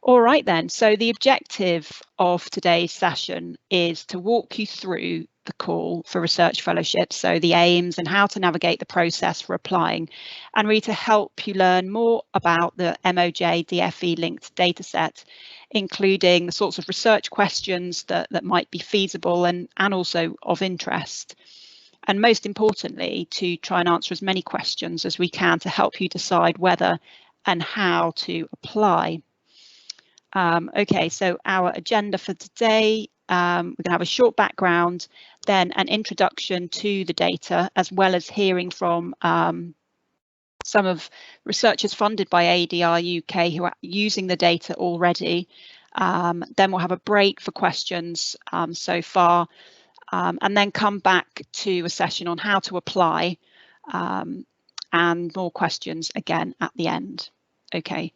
All right then, so the objective of today's session is to walk you through the call for research fellowships, so the aims and how to navigate the process for applying, and really to help you learn more about the MoJ-DfE linked dataset, including the sorts of research questions that might be feasible and also of interest. And most importantly, to try and answer as many questions as we can to help you decide whether and how to apply. Okay, so our agenda for today, we're going to have a short background, then an introduction to the data, as well as hearing from some of researchers funded by ADR UK who are using the data already. Then we'll have a break for questions so far, and then come back to a session on how to apply, and more questions again at the end. Okay.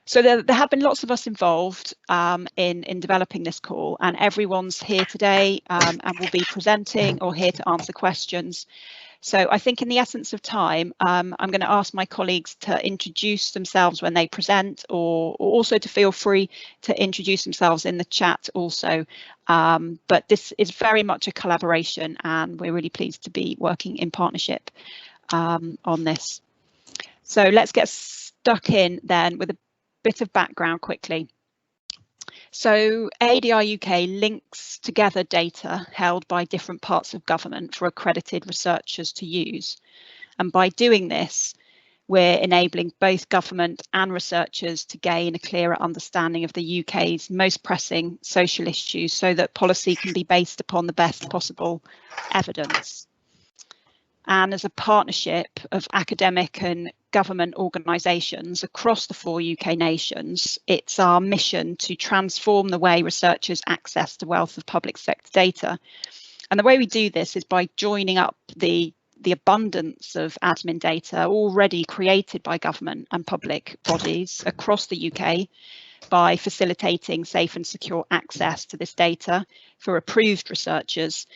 So there have been lots of us involved in developing this call, and everyone's here today and will be presenting or here to answer questions. So I think in the essence of time, I'm going to ask my colleagues to introduce themselves when they present, or also to feel free to introduce themselves in the chat also. But this is very much a collaboration, and we're really pleased to be working in partnership on this. So let's get stuck in then with a bit of background quickly. So ADR UK links together data held by different parts of government for accredited researchers to use. And by doing this, we're enabling both government and researchers to gain a clearer understanding of the UK's most pressing social issues so that policy can be based upon the best possible evidence. And as a partnership of academic and government organisations across the 4 UK nations, it's our mission to transform the way researchers access the wealth of public sector data. And the way we do this is by joining up the abundance of admin data already created by government and public bodies across the UK by facilitating safe and secure access to this data for approved researchers.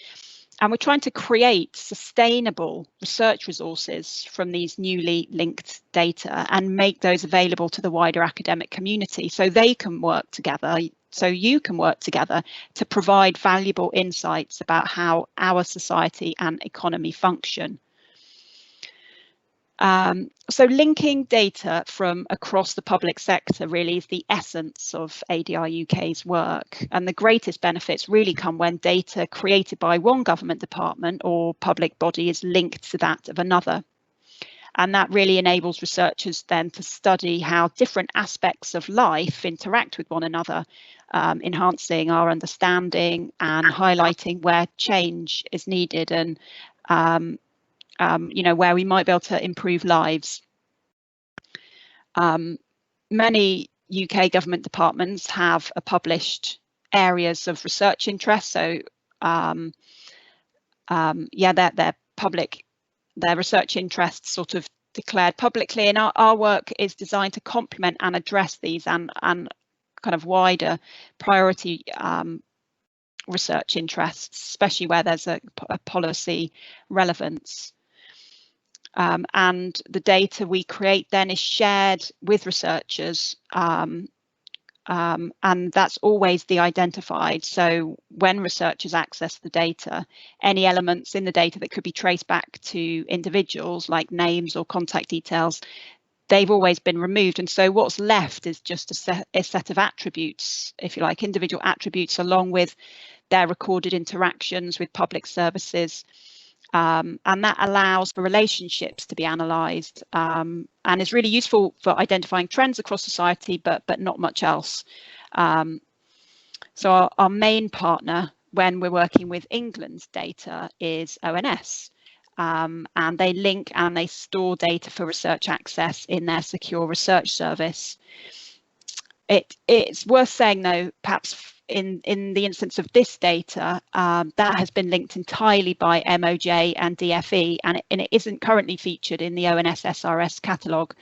And we're trying to create sustainable research resources from these newly linked data and make those available to the wider academic community so they can work together, so you can work together to provide valuable insights about how our society and economy function. So linking data from across the public sector really is the essence of ADR UK's work, and the greatest benefits really come when data created by one government department or public body is linked to that of another. And that really enables researchers then to study how different aspects of life interact with one another, enhancing our understanding and highlighting where change is needed and you know, where we might be able to improve lives. Many UK government departments have published areas of research interest, so yeah, their research interests sort of declared publicly, and our work is designed to complement and address these and kind of wider priority research interests, especially where there's a policy relevance. And the data we create then is shared with researchers, and that's always de-identified. So when researchers access the data, any elements in the data that could be traced back to individuals, like names or contact details, they've always been removed. And so what's left is just a set of attributes, if you like, individual attributes, along with their recorded interactions with public services. And that allows for relationships to be analysed, and is really useful for identifying trends across society, but not much else. So our main partner when we're working with England's data is ONS, and they link and they store data for research access in their secure research service. It's worth saying, though, perhaps in the instance of this data, that has been linked entirely by MoJ and DfE, and it isn't currently featured in the ONS SRS catalogue.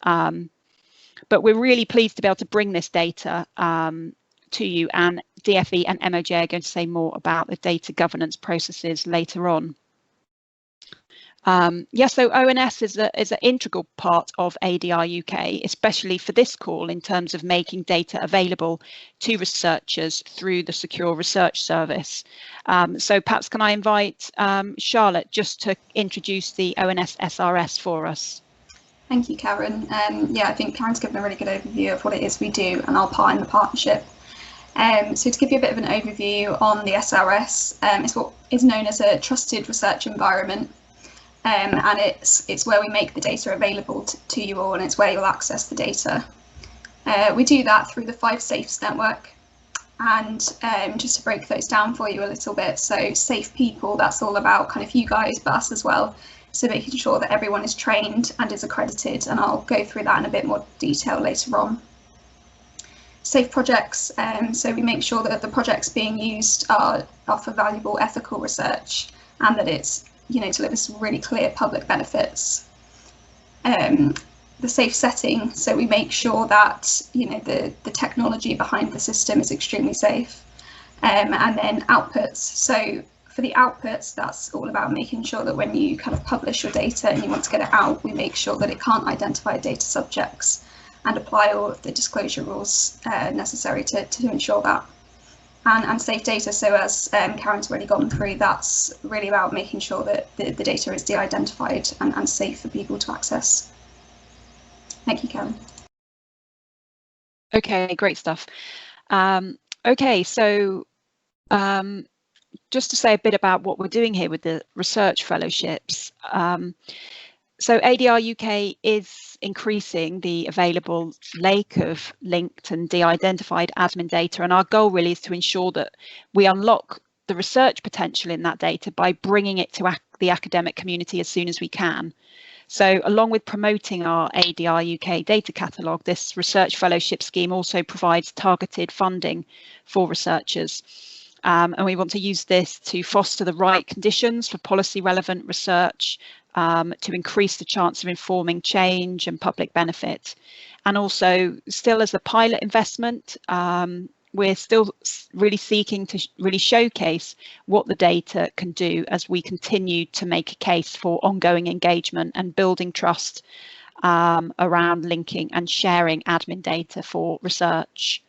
But we're really pleased to be able to bring this data to you, and DfE and MoJ are going to say more about the data governance processes later on. So ONS is an integral part of ADR UK, especially for this call in terms of making data available to researchers through the Secure Research Service. So perhaps can I invite Charlotte just to introduce the ONS SRS for us. Thank you, Karen. Yeah, I think Karen's given a really good overview of what it is we do and our part in the partnership. So to give you a bit of an overview on the SRS, it's what is known as a trusted research environment. And it's where we make the data available to you all, and it's where you'll access the data. We do that through the 5 Safes network. And just to break those down for you a little bit, so safe people, that's all about kind of you guys, but us as well. So making sure that everyone is trained and is accredited, and I'll go through that in a bit more detail later on. Safe projects, so we make sure that the projects being used are for valuable ethical research, and that it's, you know, delivers really clear public benefits. The safe setting, so we make sure that, you know, the technology behind the system is extremely safe. And then outputs, so for the outputs, that's all about making sure that when you kind of publish your data and you want to get it out, we make sure that it can't identify data subjects and apply all of the disclosure rules necessary to ensure that. And safe data, so as Karen's already gone through, that's really about making sure that the data is de-identified and safe for people to access. Thank you, Karen. Okay, great stuff. Okay, so just to say a bit about what we're doing here with the research fellowships. So ADR UK is increasing the available lake of linked and de-identified admin data, and our goal really is to ensure that we unlock the research potential in that data by bringing it to the academic community as soon as we can. So along with promoting our ADR UK data catalogue, this research fellowship scheme also provides targeted funding for researchers. And we want to use this to foster the right conditions for policy relevant research, to increase the chance of informing change and public benefit. And also, still as a pilot investment, we're still really seeking to really showcase what the data can do as we continue to make a case for ongoing engagement and building trust around linking and sharing admin data for research.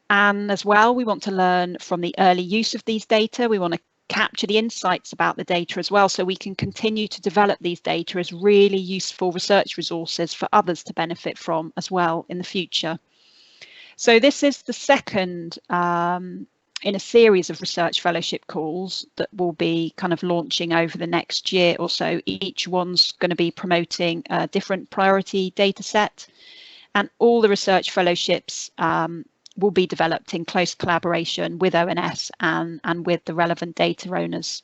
And as well, we want to learn from the early use of these data. We want to capture the insights about the data as well, so we can continue to develop these data as really useful research resources for others to benefit from as well in the future. So this is the second in a series of research fellowship calls that will be kind of launching over the next year or so. Each one's going to be promoting a different priority data set, and all the research fellowships will be developed in close collaboration with ONS and with the relevant data owners.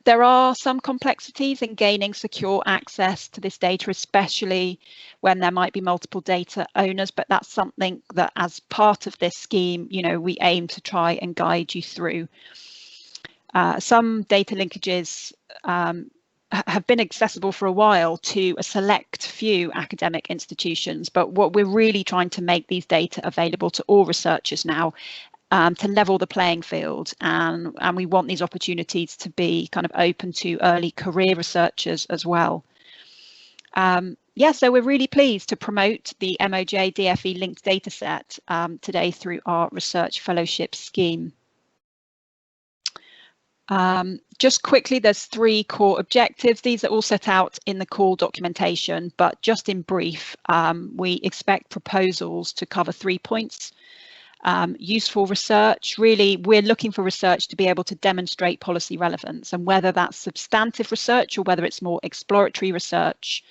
There are some complexities in gaining secure access to this data, especially when there might be multiple data owners, but that's something that as part of this scheme, you know, we aim to try and guide you through. Some data linkages have been accessible for a while to a select few academic institutions, but what we're really trying to make these data available to all researchers now, to level the playing field, and we want these opportunities to be kind of open to early career researchers as well. Yeah, so we're really pleased to promote the MoJ-DfE linked dataset today through our research fellowship scheme. Just quickly, there's 3 core objectives. These are all set out in the call documentation, but just in brief, we expect proposals to cover 3 points. Useful research, really we're looking for research to be able to demonstrate policy relevance, and whether that's substantive research or whether it's more exploratory research.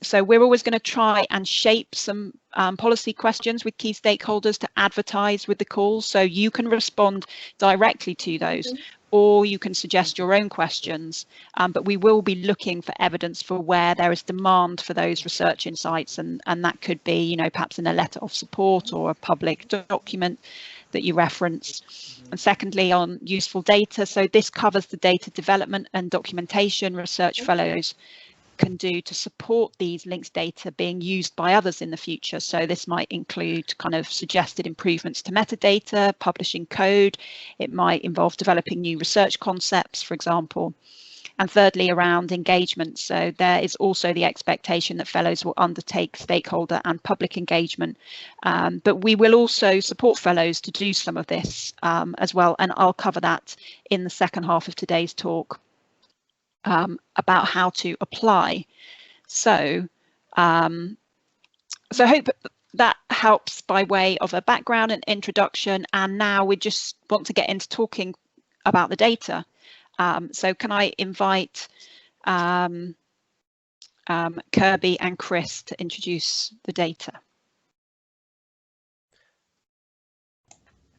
So we're always going to try and shape some policy questions with key stakeholders to advertise with the calls, so you can respond directly to those, or you can suggest your own questions, but we will be looking for evidence for where there is demand for those research insights, and that could be, you know, perhaps in a letter of support or a public document that you reference. And secondly, on useful data, so this covers the data development and documentation research fellows can do to support these linked data being used by others in the future. So this might include kind of suggested improvements to metadata, publishing code. It might involve developing new research concepts, for example. And thirdly, around engagement. So there is also the expectation that fellows will undertake stakeholder and public engagement. But we will also support fellows to do some of this as well. And I'll cover that in the second half of today's talk about how to apply. So I hope that helps by way of a background and introduction. And now we just want to get into talking about the data. So can I invite Kirby and Chris to introduce the data?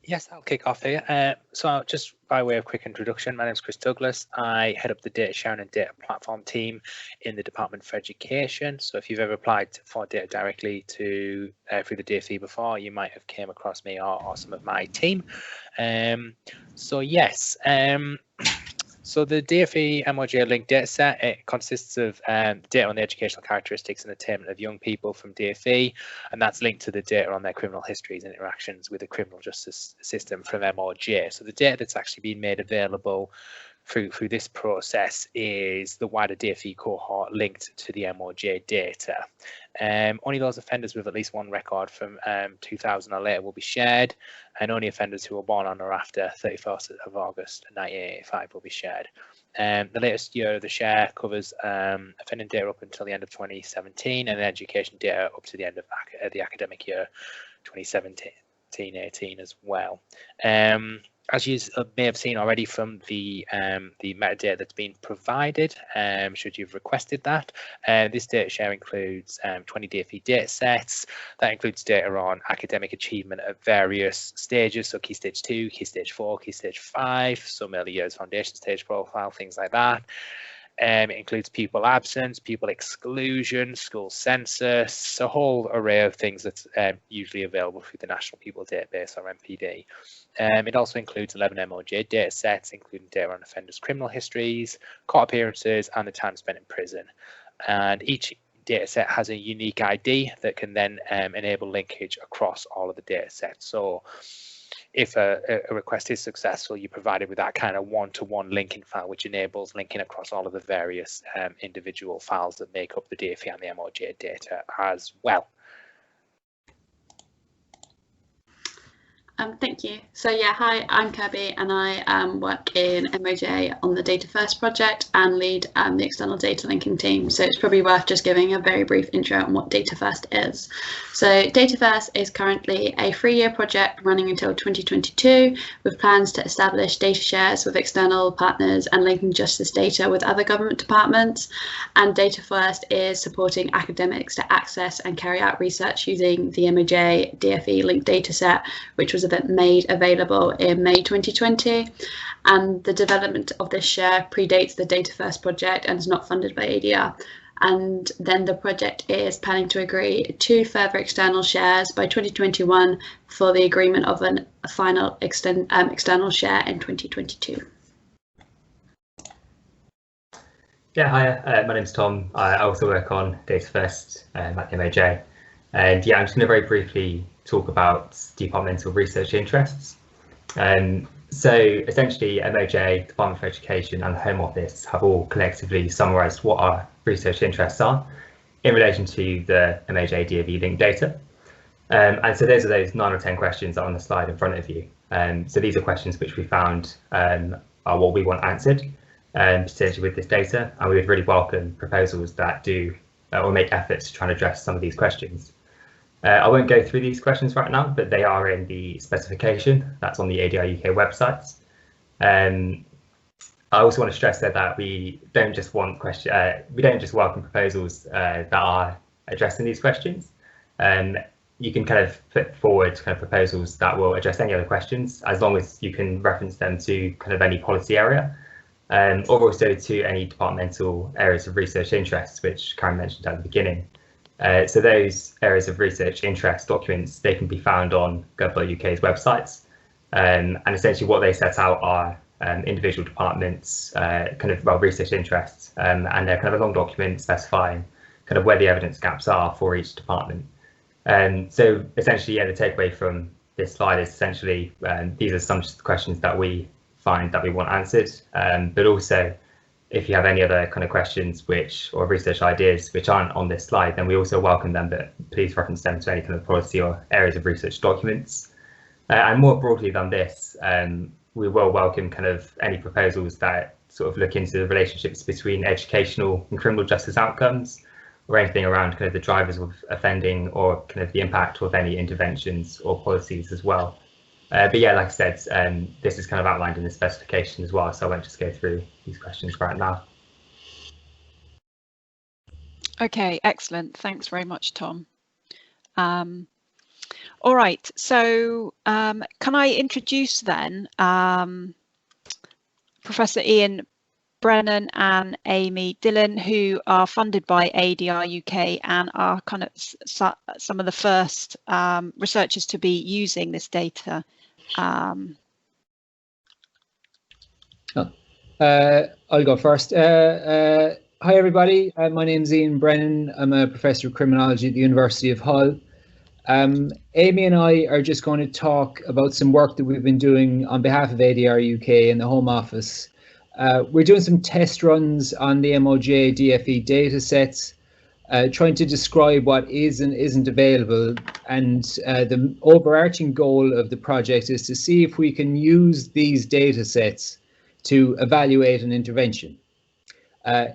Yes, I'll kick off here. So just by way of quick introduction, my name is Chris Douglas. I head up the data sharing and data platform team in the Department for Education. So if you've ever applied for data directly to through the DfE before, you might have came across me or some of my team. So yes. So the DfE MoJ linked dataset, it consists of data on the educational characteristics and attainment of young people from DfE, and that's linked to the data on their criminal histories and interactions with the criminal justice system from MoJ. So the data that's actually been made available through this process is the wider DfE cohort linked to the MoJ data. Only those offenders with at least one record from 2000 or later will be shared, and only offenders who were born on or after 31st of August 1985 will be shared. The latest year of the share covers offending data up until the end of 2017 and education data up to the end of the academic year 2017-18 as well. As you may have seen already from the metadata that's been provided, should you've requested that, this data share includes 20 DfE data sets. That includes data on academic achievement at various stages, so Key Stage 2, Key Stage 4, Key Stage 5, some early years foundation stage profile, things like that. It includes pupil absence, pupil exclusion, school census, a whole array of things that's usually available through the National Pupil Database or NPD. It also includes 11 MoJ data sets, including data on offenders' criminal histories, court appearances, and the time spent in prison. And each data set has a unique ID that can then enable linkage across all of the data sets. So if a request is successful, you're provided with that kind of one-to-one linking file, which enables linking across all of the various individual files that make up the DfE and the MoJ data as well. Thank you. So yeah, hi, I'm Kirby and I work in MoJ on the Data First project and lead the external data linking team. So it's probably worth just giving a very brief intro on what Data First is. So Data First is currently a 3-year project running until 2022 with plans to establish data shares with external partners and linking justice data with other government departments. And Data First is supporting academics to access and carry out research using the MoJ-DfE linked dataset, which was made available in May 2020, and the development of this share predates the Data First project and is not funded by ADR. And then the project is planning to agree 2 further external shares by 2021 for the agreement of a final external share in 2022. Yeah, hi, my name's Tom. I also work on Data First at MoJ. And yeah, I'm just going to very briefly talk about departmental research interests. So essentially MoJ, Department for Education and the Home Office have all collectively summarised what our research interests are in relation to the MoJ-DfE linked data. And so those are those 9 or 10 questions that are on the slide in front of you. So these are questions which we found are what we want answered potentially with this data, and we would really welcome proposals that do or make efforts to try and address some of these questions. I won't go through these questions right now, but they are in the specification that's on the ADR UK website. I also want to stress that we don't just welcome proposals that are addressing these questions. You can kind of put forward proposals that will address any other questions, as long as you can reference them to kind of any policy area, or also to any departmental areas of research interest, which Karen mentioned at the beginning. So those areas of research interest documents, they can be found on gov.uk's websites, and essentially what they set out are individual departments, research interests, and they're kind of a long document specifying kind of where the evidence gaps are for each department. So essentially, yeah, the takeaway from this slide is essentially these are some questions that we find that we want answered, but also if you have any other kind of questions or research ideas which aren't on this slide, then we also welcome them, but please reference them to any kind of policy or areas of research documents. And more broadly than this, we will welcome kind of any proposals that sort of look into the relationships between educational and criminal justice outcomes, or anything around kind of the drivers of offending or kind of the impact of any interventions or policies as well. But yeah, like I said, this is kind of outlined in the specification as well, so I won't just go through these questions right now. Okay, excellent. Thanks very much, Tom. All right, so can I introduce then Professor Ian Brennan and Amy Dillon, who are funded by ADR UK and are kind of some of the first researchers to be using this data. I'll go first. Hi everybody, my name is Ian Brennan. I'm a professor of criminology at the University of Hull. Amy and I are just going to talk about some work that we've been doing on behalf of ADR UK in the Home Office. We're doing some test runs on the MoJ-DfE data sets, trying to describe what is and isn't available. And the overarching goal of the project is to see if we can use these data sets to evaluate an intervention.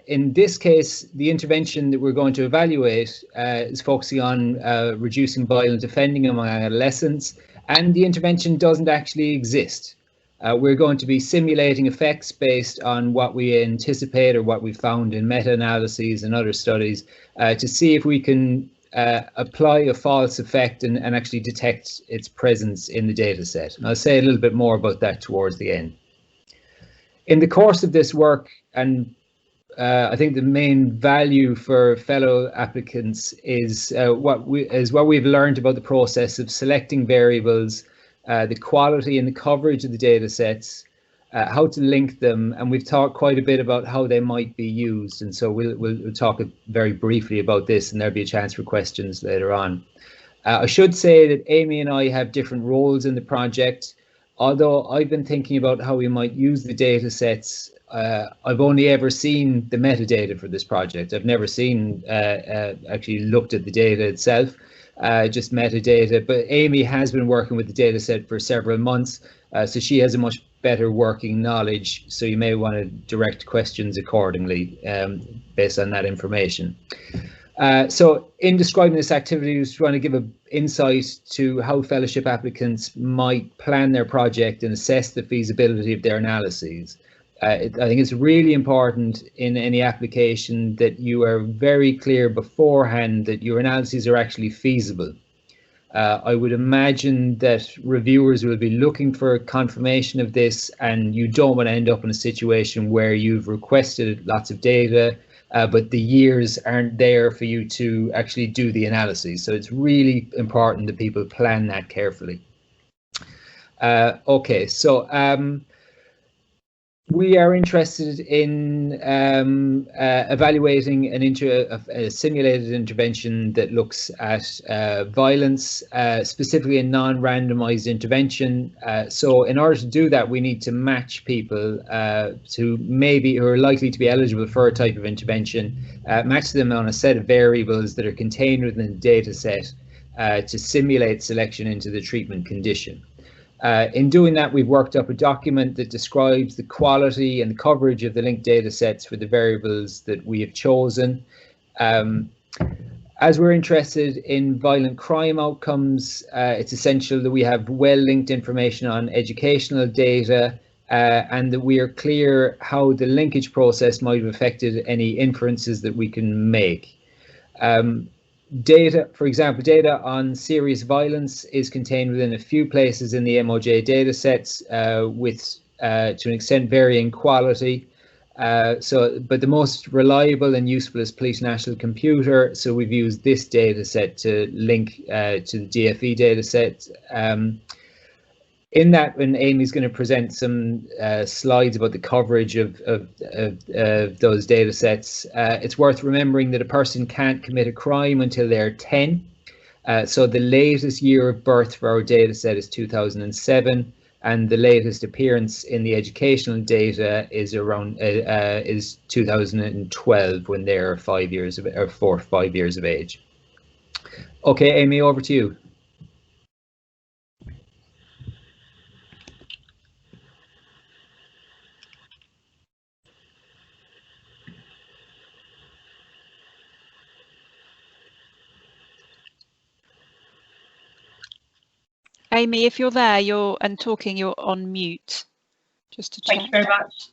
In this case, the intervention that we're going to evaluate is focusing on reducing violent offending among adolescents, and the intervention doesn't actually exist. We're going to be simulating effects based on what we anticipate or what we found in meta-analyses and other studies to see if we can apply a false effect and actually detect its presence in the data set. And I'll say a little bit more about that towards the end. In the course of this work, and I think the main value for fellow applicants is what we've learned about the process of selecting variables, the quality and the coverage of the data sets, how to link them, and we've talked quite a bit about how they might be used, and so we'll talk very briefly about this, and there'll be a chance for questions later on. I should say that Amy and I have different roles in the project. Although I've been thinking about how we might use the data sets, I've only ever seen the metadata for this project. I've never seen actually looked at the data itself, just metadata. But Amy has been working with the data set for several months, so she has a much better working knowledge. So you may want to direct questions accordingly based on that information. So in describing this activity, I was trying to give an insight to how fellowship applicants might plan their project and assess the feasibility of their analyses. I think it's really important in any application that you are very clear beforehand that your analyses are actually feasible. I would imagine that reviewers will be looking for confirmation of this, and you don't want to end up in a situation where you've requested lots of data, but the years aren't there for you to actually do the analysis. So it's really important that people plan that carefully. Okay, so we are interested in evaluating a simulated intervention that looks at violence, specifically a non-randomized intervention. So in order to do that, we need to match people who are likely to be eligible for a type of intervention, match them on a set of variables that are contained within the data set to simulate selection into the treatment condition. In doing that, we've worked up a document that describes the quality and the coverage of the linked data sets for the variables that we have chosen. As we're interested in violent crime outcomes, it's essential that we have well-linked information on educational data and that we are clear how the linkage process might have affected any inferences that we can make. Data, for example, data on serious violence is contained within a few places in the MoJ data sets with, to an extent, varying quality. But the most reliable and useful is Police National Computer. So we've used this data set to link to the DfE data set. in that, when Amy's going to present some slides about the coverage of those data sets, it's worth remembering that a person can't commit a crime until they're 10. So the latest year of birth for our data set is 2007, and the latest appearance in the educational data is around is 2012, when they're 5 years of, or 4 or 5 years of age. Okay, Amy, over to you. Amy, if you're there, you're talking, you're on mute. Just to check. Thank you very much.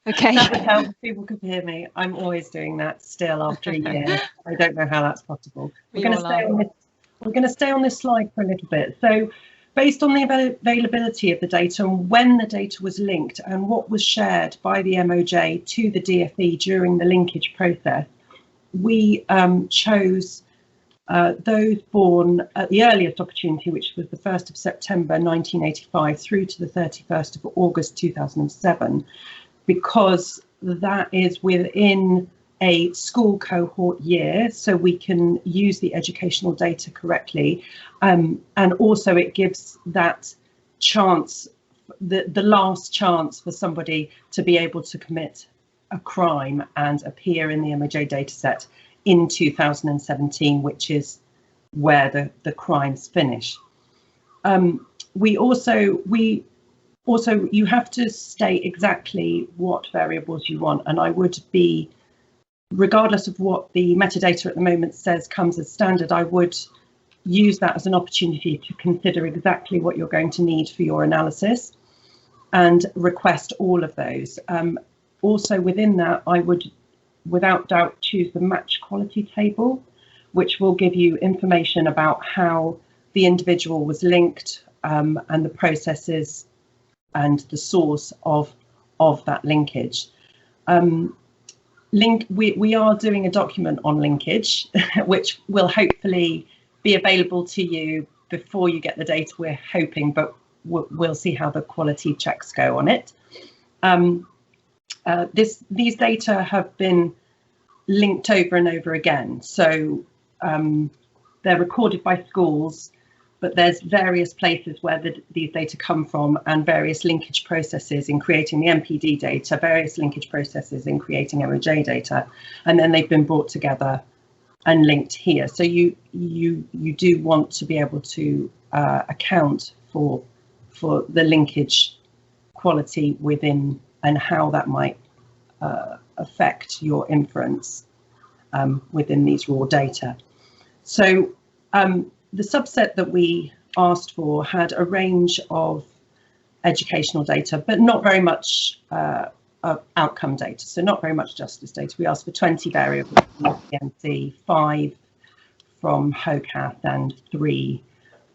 Okay. That would help if people could hear me. I'm always doing that still after a year. I don't know how that's possible. We're going to stay on this slide for a little bit. So, based on the availability of the data and when the data was linked and what was shared by the MoJ to the DfE during the linkage process, we chose those born at the earliest opportunity, which was the 1st of September 1985 through to the 31st of August 2007, because that is within a school cohort year, so we can use the educational data correctly, and also it gives that chance, the last chance for somebody to be able to commit a crime and appear in the MoJ dataset in 2017, which is where the crimes finish. You have to state exactly what variables you want, and I would be, regardless of what the metadata at the moment says comes as standard, I would use that as an opportunity to consider exactly what you're going to need for your analysis and request all of those. Also within that, I would without doubt choose the match quality table, which will give you information about how the individual was linked and the processes and the source of that linkage. We are doing a document on linkage, which will hopefully be available to you before you get the data, we're hoping, but we'll see how the quality checks go on it. These data have been linked over and over again, so they're recorded by schools, but there's various places where these data come from and various linkage processes in creating the MPD data, various linkage processes in creating MoJ data, and then they've been brought together and linked here. So you do want to be able to account for the linkage quality within and how that might affect your inference within these raw data. So the subset that we asked for had a range of educational data, but not very much outcome data, so not very much justice data. We asked for 20 variables from PNC, 5 from HOCATH and 3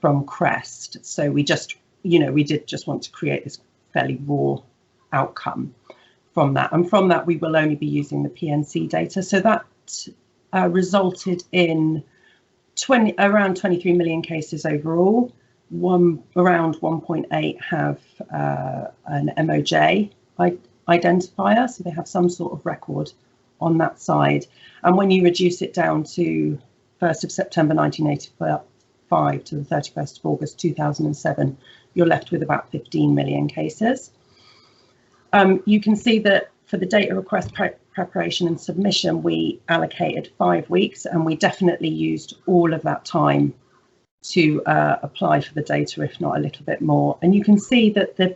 from CREST. So we just, we did just want to create this fairly raw outcome from that. And from that, we will only be using the PNC data. So that resulted in around 23 million cases overall. Around 1.8 have an MoJ identifier, so they have some sort of record on that side. And when you reduce it down to 1st of September 1985 to the 31st of August 2007, you're left with about 15 million cases. You can see that for the data request preparation and submission, we allocated 5 weeks, and we definitely used all of that time to apply for the data, if not a little bit more. And you can see that the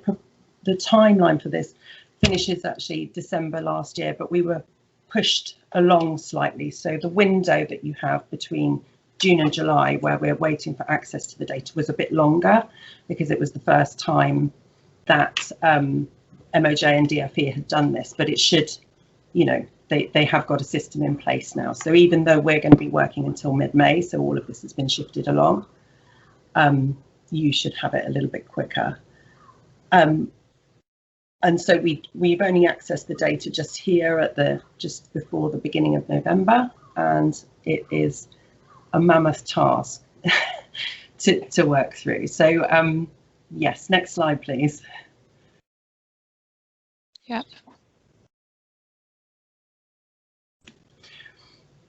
timeline for this finishes actually December last year, but we were pushed along slightly. So the window that you have between June and July, where we're waiting for access to the data, was a bit longer because it was the first time that MoJ and DfE had done this, but it should, they have got a system in place now. So even though we're going to be working until mid-May, so all of this has been shifted along, you should have it a little bit quicker. And so we've only accessed the data just here at just before the beginning of November, and it is a mammoth task to work through. So Yes, next slide, please. Yep.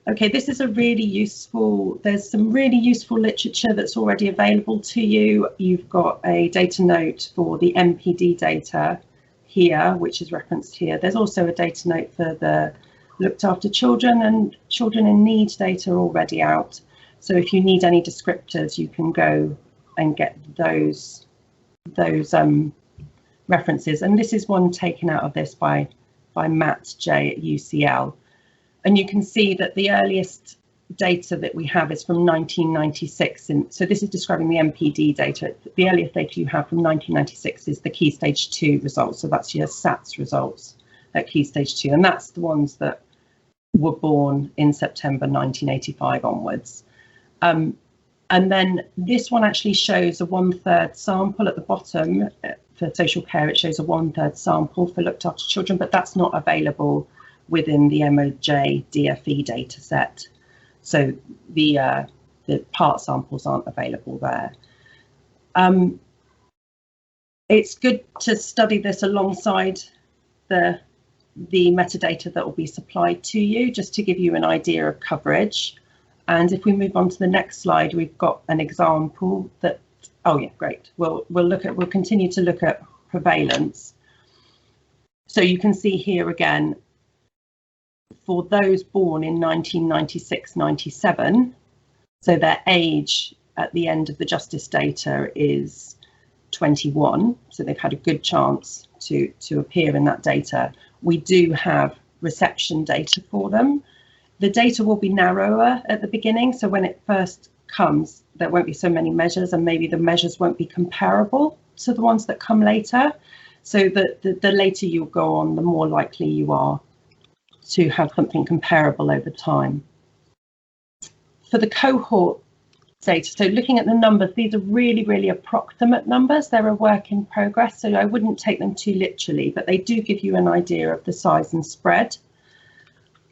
Okay, this is a really useful, there's some really useful literature that's already available to you. You've got a data note for the MPD data here, which is referenced here. There's also a data note for the looked after children and children in need data already out. So if you need any descriptors, you can go and get those references. And this is one taken out of this by Matt J at UCL. And you can see that the earliest data that we have is from 1996. And so this is describing the MPD data. The earliest data you have from 1996 is the Key Stage 2 results. So that's your SATS results at Key Stage 2. And that's the ones that were born in September 1985 onwards. And then this one actually shows a 1/3 sample at the bottom for social care. It shows a 1/3 sample for looked after children, but that's not available within the MoJ-DfE data set. So the part samples aren't available there. It's good to study this alongside the metadata that will be supplied to you, just to give you an idea of coverage. And if we move on to the next slide, we've got an example that, oh yeah, great. We'll continue to look at prevalence. So you can see here again, for those born in 1996-97, so their age at the end of the justice data is 21, so they've had a good chance to appear in that data. We do have reception data for them. The data will be narrower at the beginning, so when it first comes, there won't be so many measures, and maybe the measures won't be comparable to the ones that come later. So the later you go on, the more likely you are to have something comparable over time. For the cohort data, so looking at the numbers, these are really, really approximate numbers. They're a work in progress, so I wouldn't take them too literally, but they do give you an idea of the size and spread.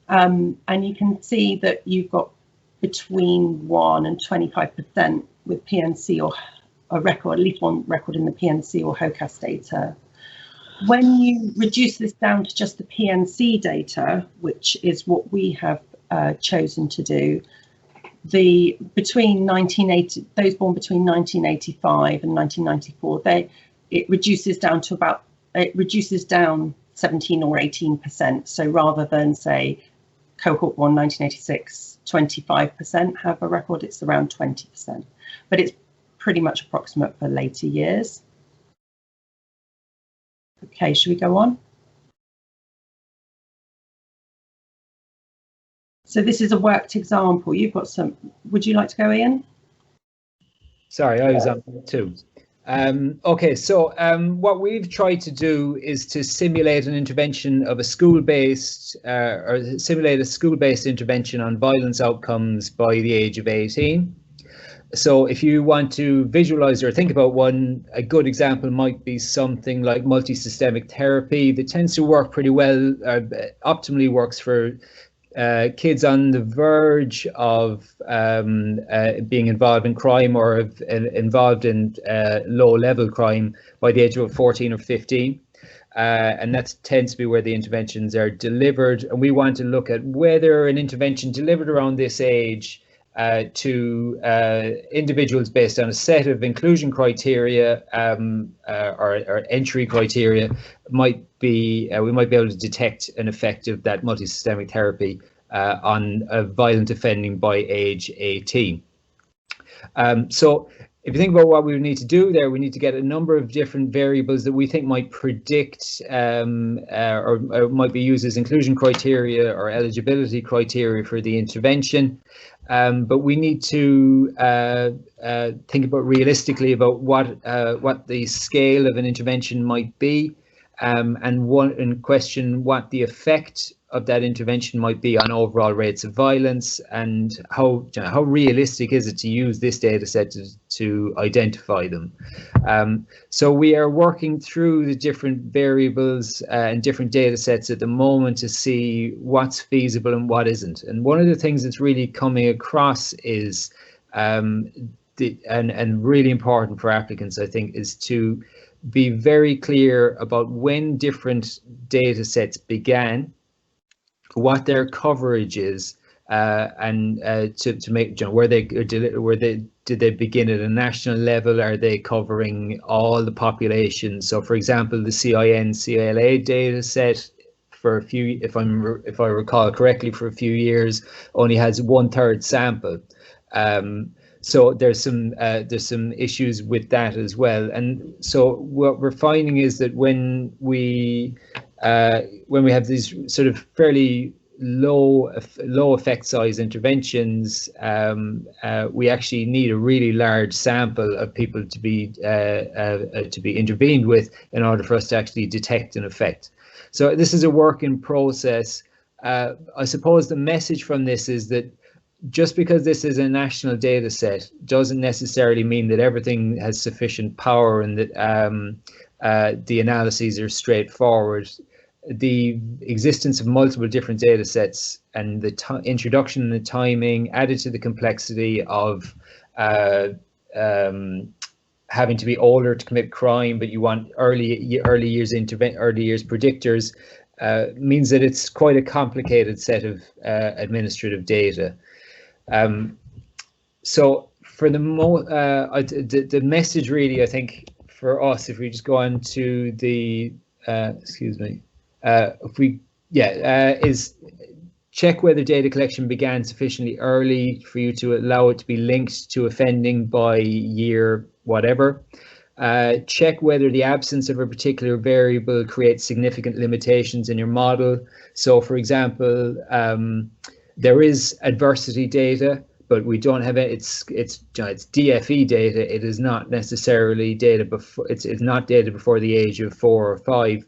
And you can see that you've got between 1 and 25% with PNC or a record, at least one record in the PNC or HOCAS data. When you reduce this down to just the PNC data, which is what we have chosen to do, those born between 1985 and 1994, it reduces down 17 or 18%. So rather than say cohort 1 1986, 25% have a record, it's around 20%, but it's pretty much approximate for later years. Okay, should we go on? So this is a worked example. You've got some, would you like to go, Ian? Sorry, I was on too. Okay, so what we've tried to do is to simulate an intervention of a school-based, or simulate a school-based intervention on violence outcomes by the age of 18. So if you want to visualize or think about one, a good example might be something like multi-systemic therapy that tends to work pretty well, optimally works for kids on the verge of being involved in crime or involved in low-level crime by the age of 14 or 15. And that tends to be where the interventions are delivered. And we want to look at whether an intervention delivered around this age to individuals based on a set of inclusion criteria or entry criteria might be, we might be able to detect an effect of that multi-systemic therapy on violent offending by age 18. So if you think about what we need to do there, we need to get a number of different variables that we think might predict or might be used as inclusion criteria or eligibility criteria for the intervention. But we need to think about realistically about what the scale of an intervention might be, and question what the effect of that intervention might be on overall rates of violence, and how realistic is it to use this data set to identify them. So we are working through the different variables and different data sets at the moment to see what's feasible and what isn't. And one of the things that's really coming across is and really important for applicants, I think, is to be very clear about when different data sets began, what their coverage is, and to make, you know, did they begin at a national level? Are they covering all the population? So, for example, the CIN-CLA data set for a few, if I recall correctly, for a few years only has 1/3 sample. So there's some issues with that as well. And so what we're finding is that when we have these sort of fairly low effect size interventions, we actually need a really large sample of people to be intervened with in order for us to actually detect an effect. So this is a work in process. I suppose the message from this is that just because this is a national data set doesn't necessarily mean that everything has sufficient power and that the analyses are straightforward. The existence of multiple different data sets and the introduction and the timing added to the complexity of having to be older to commit crime, but you want early years predictors, means that it's quite a complicated set of administrative data. So for the message really, I think for us, if we just go on to the is check whether data collection began sufficiently early for you to allow it to be linked to offending by year whatever. Check whether the absence of a particular variable creates significant limitations in your model. So, for example, there is adversity data, but we don't have it. It's DfE data. It is not necessarily data before. It's not data before the age of 4 or 5.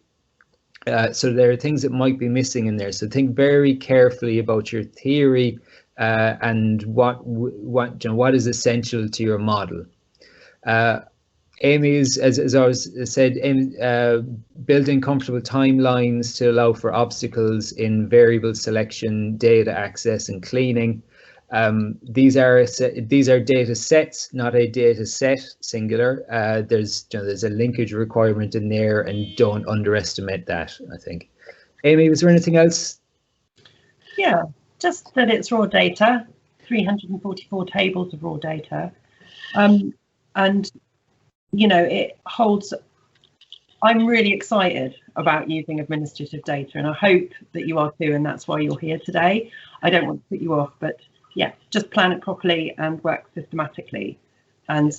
So there are things that might be missing in there. So think very carefully about your theory and what is essential to your model. Amy is, as I said, building comfortable timelines to allow for obstacles in variable selection, data access, and cleaning. These are data sets, not a data set, singular. There's a linkage requirement in there, and don't underestimate that, I think. Amy, was there anything else? Yeah, just that it's raw data, 344 tables of raw data. And, you know, it holds, I'm really excited about using administrative data, and I hope that you are too, and that's why you're here today. I don't want to put you off, but yeah, just plan it properly and work systematically. And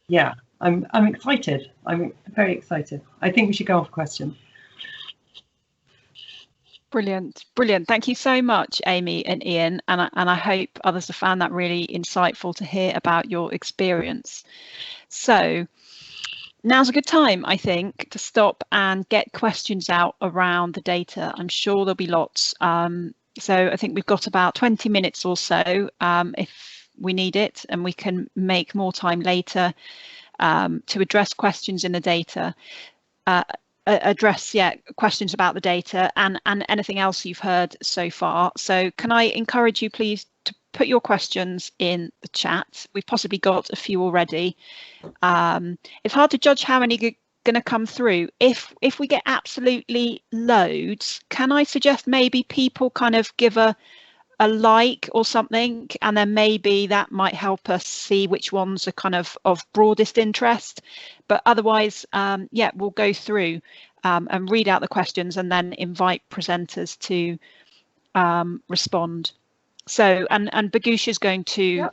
yeah, I'm excited. I'm very excited. I think we should go off questions. Brilliant. Thank you so much, Amy and Ian. And I hope others have found that really insightful to hear about your experience. So now's a good time, I think, to stop and get questions out around the data. I'm sure there'll be lots. So I think we've got about 20 minutes or so if we need it, and we can make more time later to address questions in the data, questions about the data and anything else you've heard so far. So can I encourage you, please, to put your questions in the chat? We've possibly got a few already. It's hard to judge how many going to come through. If we get absolutely loads, can I suggest maybe people kind of give a like or something, and then maybe that might help us see which ones are kind of broadest interest. But otherwise, yeah, we'll go through and read out the questions and then invite presenters to respond. So and Bagusha is going to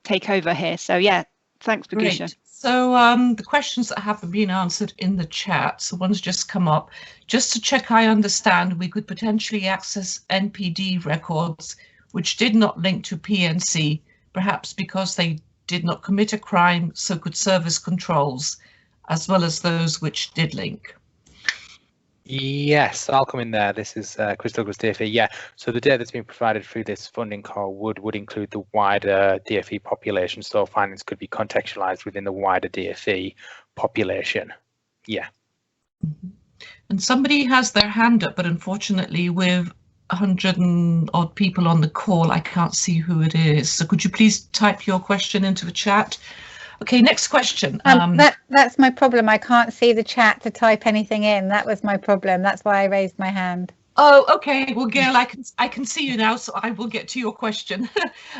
take over here. So yeah, thanks, Bagusha. Great. So the questions that haven't been answered in the chat, so one's just come up. Just to check I understand, we could potentially access NPD records which did not link to PNC, perhaps because they did not commit a crime, so could serve as controls, as well as those which did link. Yes, I'll come in there. This is Chris Douglas, DfE. Yeah, so the data that's been provided through this funding call would include the wider DfE population, so findings could be contextualized within the wider DfE population. Yeah. And somebody has their hand up, but unfortunately we've 100 and odd people on the call. I can't see who it is. So could you please type your question into the chat? Okay, next question. That's my problem. I can't see the chat to type anything in. That was my problem. That's why I raised my hand. Oh, okay. Well, Gail, I can see you now, so I will get to your question.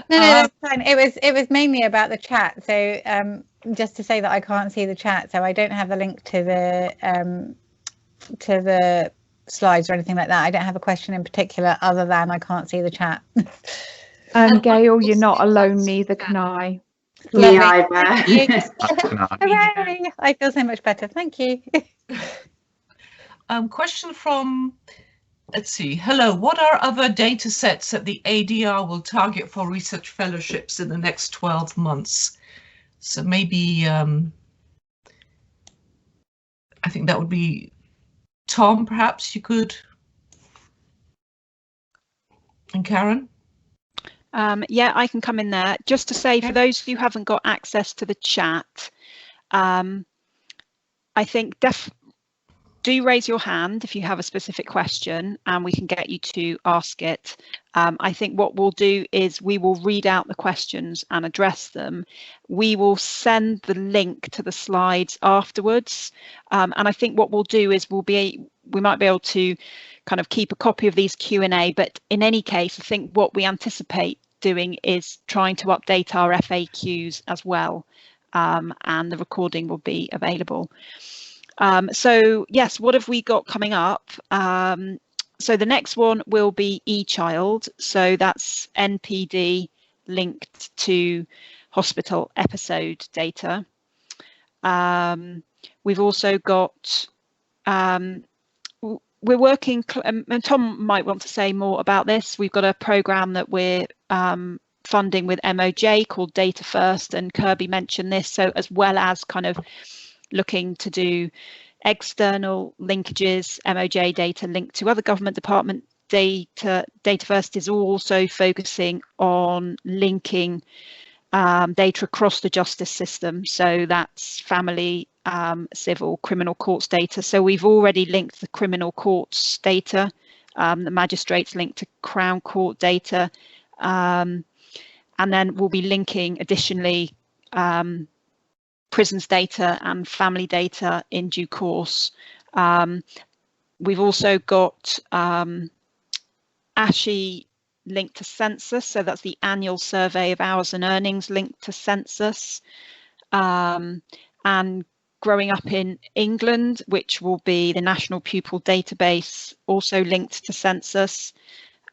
No, that's fine. It was mainly about the chat. So just to say that I can't see the chat, so I don't have the link to the slides or anything like that. I don't have a question in particular other than I can't see the chat. Gail, you're not alone, neither can I. Me either. Hooray! I feel so much better. Thank you. Question from, let's see. Hello, what are other data sets that the ADR will target for research fellowships in the next 12 months? So maybe, I think that would be Tom, perhaps you could. And Karen? Yeah, I can come in there. Just to say, for those who haven't got access to the chat, I think do raise your hand if you have a specific question and we can get you to ask it. I think what we'll do is we will read out the questions and address them. We will send the link to the slides afterwards. And I think what we'll do is we might be able to kind of keep a copy of these Q&A, but in any case, I think what we anticipate doing is trying to update our FAQs as well, and the recording will be available. So yes, what have we got coming up? So the next one will be eChild, so that's NPD linked to hospital episode data. We've also got we're working, and Tom might want to say more about this. We've got a program that we're funding with MoJ called Data First, and Kirby mentioned this. So as well as kind of looking to do external linkages, MoJ data linked to other government department data, Data First is also focusing on linking data across the justice system. So that's family, civil, criminal courts data. So we've already linked the criminal courts data, the magistrates linked to Crown Court data, and then we'll be linking additionally prisons data and family data in due course. We've also got ASHE linked to census, so that's the annual survey of hours and earnings linked to census, and growing up in England, which will be the National Pupil Database, also linked to census.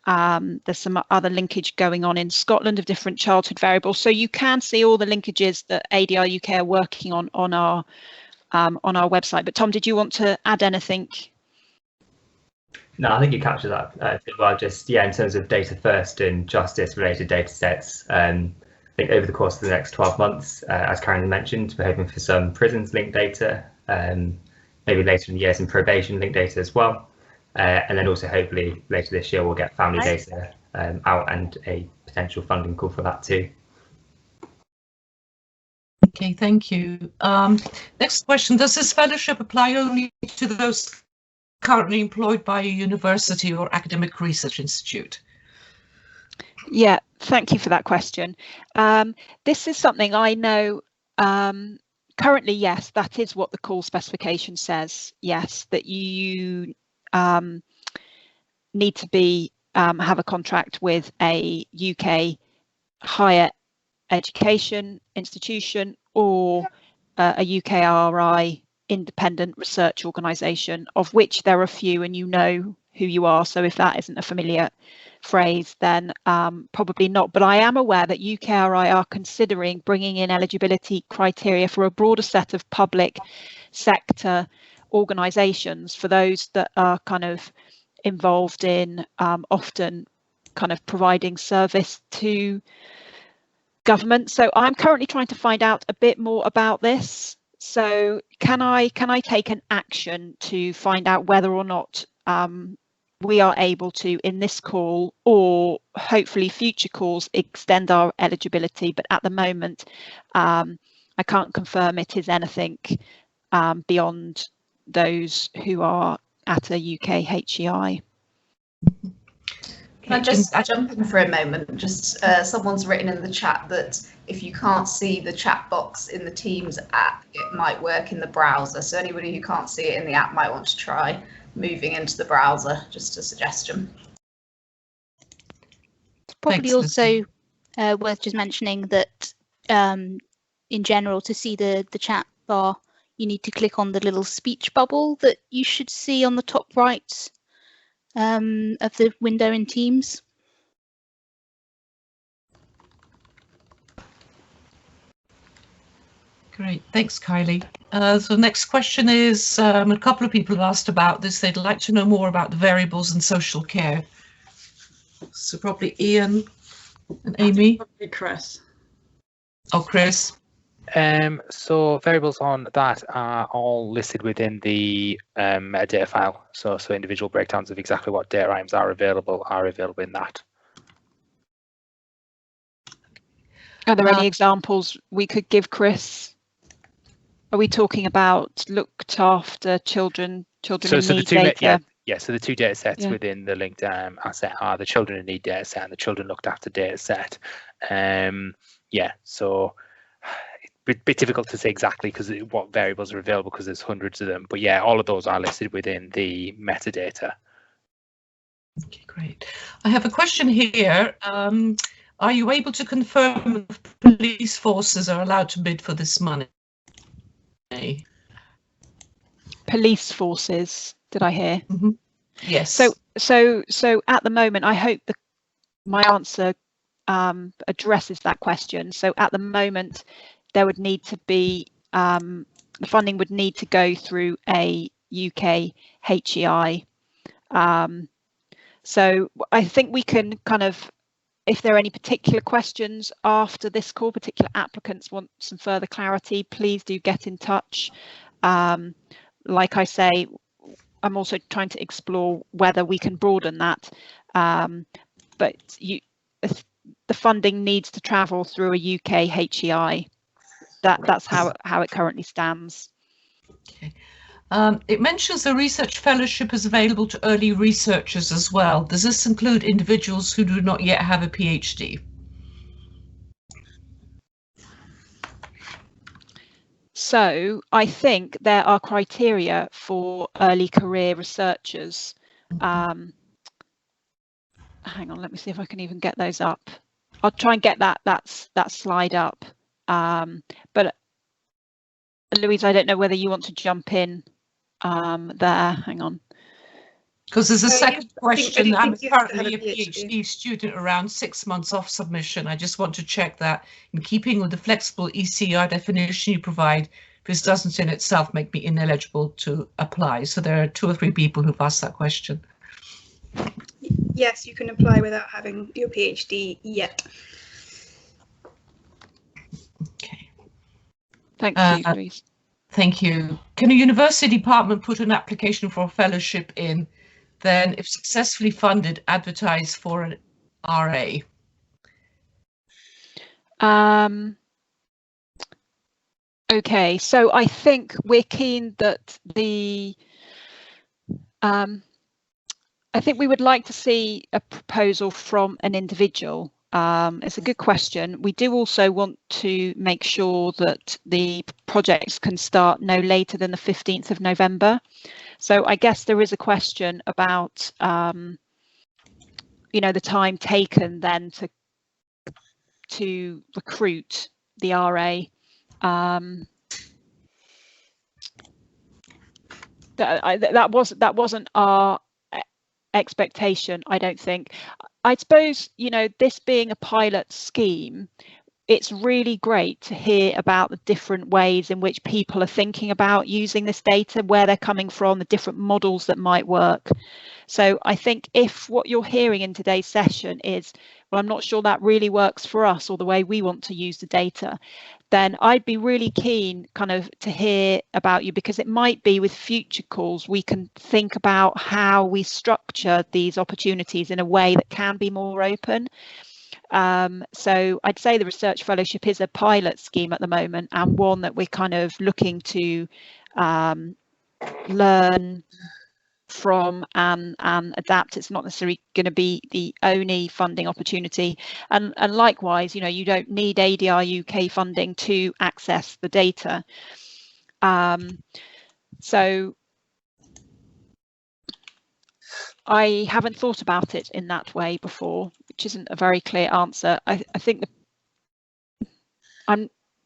There's some other linkage going on in Scotland of different childhood variables. So you can see all the linkages that ADR UK are working on our website. But Tom, did you want to add anything? No, I think you captured that well. Just in terms of Data First and justice-related data sets, I think over the course of the next 12 months, as Karen mentioned, we're hoping for some prisons linked data, maybe later in the year some probation linked data as well. And then also hopefully later this year we'll get family data out and a potential funding call for that too. Okay, thank you. Next question, does this fellowship apply only to those currently employed by a university or academic research institute? Yeah, thank you for that question. This is something I know currently, yes, that is what the call specification says. Yes, that you need to be have a contract with a UK higher education institution or a UKRI independent research organisation, of which there are a few and you know who you are. So if that isn't a familiar phrase, then probably not. But I am aware that UKRI are considering bringing in eligibility criteria for a broader set of public sector organisations, for those that are kind of involved in often kind of providing service to government. So I'm currently trying to find out a bit more about this. So can I take an action to find out whether or not we are able to, in this call or hopefully future calls, extend our eligibility? But at the moment, I can't confirm it is anything beyond those who are at a UK HEI. Can I just jump in for a moment? Just someone's written in the chat that if you can't see the chat box in the Teams app, it might work in the browser. So anybody who can't see it in the app might want to try moving into the browser. Just a suggestion. It's probably also worth just mentioning that in general, to see the chat bar, you need to click on the little speech bubble that you should see on the top right of the window in Teams. Great, thanks, Kylie. So next question is, a couple of people have asked about this. They'd like to know more about the variables in social care. So probably Ian and Amy. Probably Chris. Oh, Chris. So variables on that are all listed within the metadata file. So individual breakdowns of exactly what data items are available in that. Are there any examples we could give, Chris? Are we talking about looked after children in need data? So the two data sets within the linked asset are the children in need data set and the children looked after data set. So bit difficult to say exactly because what variables are available because there's hundreds of them, but yeah, all of those are listed within the metadata. Okay, great. I have a question here. Are you able to confirm if police forces are allowed to bid for this money? Police forces, did I hear? Mm-hmm. Yes. So at the moment, I hope my answer addresses that question. So at the moment, there would need to be the funding would need to go through a UK HEI. So I think we can kind of, if there are any particular questions after this call, particular applicants want some further clarity, please do get in touch. Like I say, I'm also trying to explore whether we can broaden that, but the funding needs to travel through a UK HEI. That's how it currently stands. Okay. It mentions the research fellowship is available to early researchers as well. Does this include individuals who do not yet have a PhD? So I think there are criteria for early career researchers. Hang on, let me see if I can even get those up. I'll try and get that slide up. But Louise, I don't know whether you want to jump in there. Hang on. Because there's a second question. I'm currently a PhD student around 6 months off submission. I just want to check that in keeping with the flexible ECR definition you provide, this doesn't in itself make me ineligible to apply. So there are 2 or 3 people who've asked that question. Yes, you can apply without having your PhD yet. Okay. Thank you, Louise. Thank you. Can a university department put an application for a fellowship in, then if successfully funded, advertise for an RA? Okay, so I think we're keen that I think we would like to see a proposal from an individual. It's a good question. We do also want to make sure that the projects can start no later than the 15th of November. So I guess there is a question about, the time taken then to recruit the RA. That wasn't our expectation, I don't think. I suppose, this being a pilot scheme, it's really great to hear about the different ways in which people are thinking about using this data, where they're coming from, the different models that might work. So I think if what you're hearing in today's session is, well, I'm not sure that really works for us or the way we want to use the data, then I'd be really keen kind of to hear about you, because it might be with future calls we can think about how we structure these opportunities in a way that can be more open. So I'd say the research fellowship is a pilot scheme at the moment, and one that we're kind of looking to learn from and adapt. It's not necessarily going to be the only funding opportunity, and likewise, you know, you don't need ADR UK funding to access the data. So I haven't thought about it in that way before, which isn't a very clear answer. I think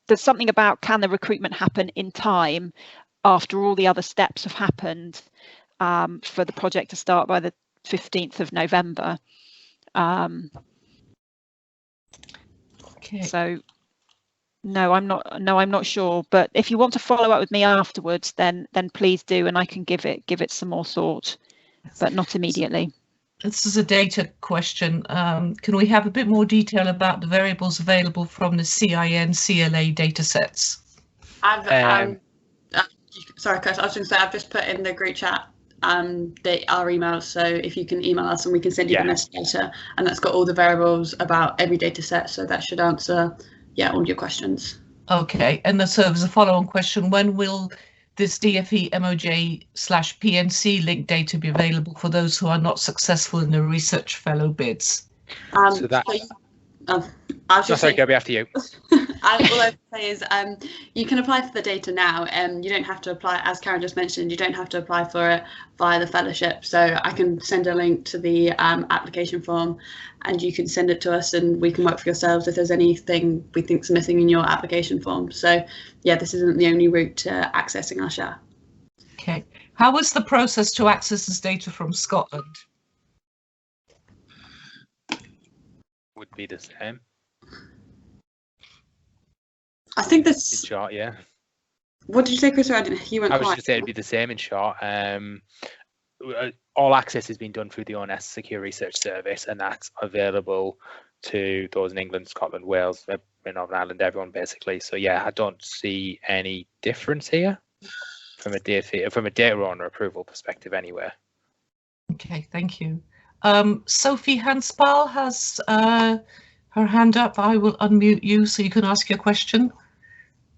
there's something about, can the recruitment happen in time after all the other steps have happened for the project to start by the 15th of November. Okay. So no, I'm not sure. But if you want to follow up with me afterwards, then please do, and I can give it some more thought, but not immediately. This is a data question. Can we have a bit more detail about the variables available from the CIN CLA datasets? Sorry, Chris, I was going to say, I've just put in the group chat our emails, so if you can email us and we can send you the metadata, and that's got all the variables about every data set, so that should answer all your questions. Okay, and so as a follow-on question, when will this DfE MoJ/PNC link data be available for those who are not successful in the research fellow bids? So that. Sorry, Gabby, after you. All I would say is you can apply for the data now, and you don't have to apply, as Karen just mentioned, you don't have to apply for it via the fellowship. So I can send a link to the application form, and you can send it to us, and we can work for yourselves if there's anything we think's missing in your application form. So yeah, this isn't the only route to accessing our share. Okay. How was the process to access this data from Scotland? Would be the same. I think that's in short, yeah. What did you say, Chris? You went. I was just saying it'd be the same in short. All access has been done through the ONS Secure Research Service, and that's available to those in England, Scotland, Wales, Northern Ireland, everyone basically. So yeah, I don't see any difference here from a data owner approval perspective anyway. Okay, thank you. Sophie Hanspal has her hand up. I will unmute you so you can ask your question.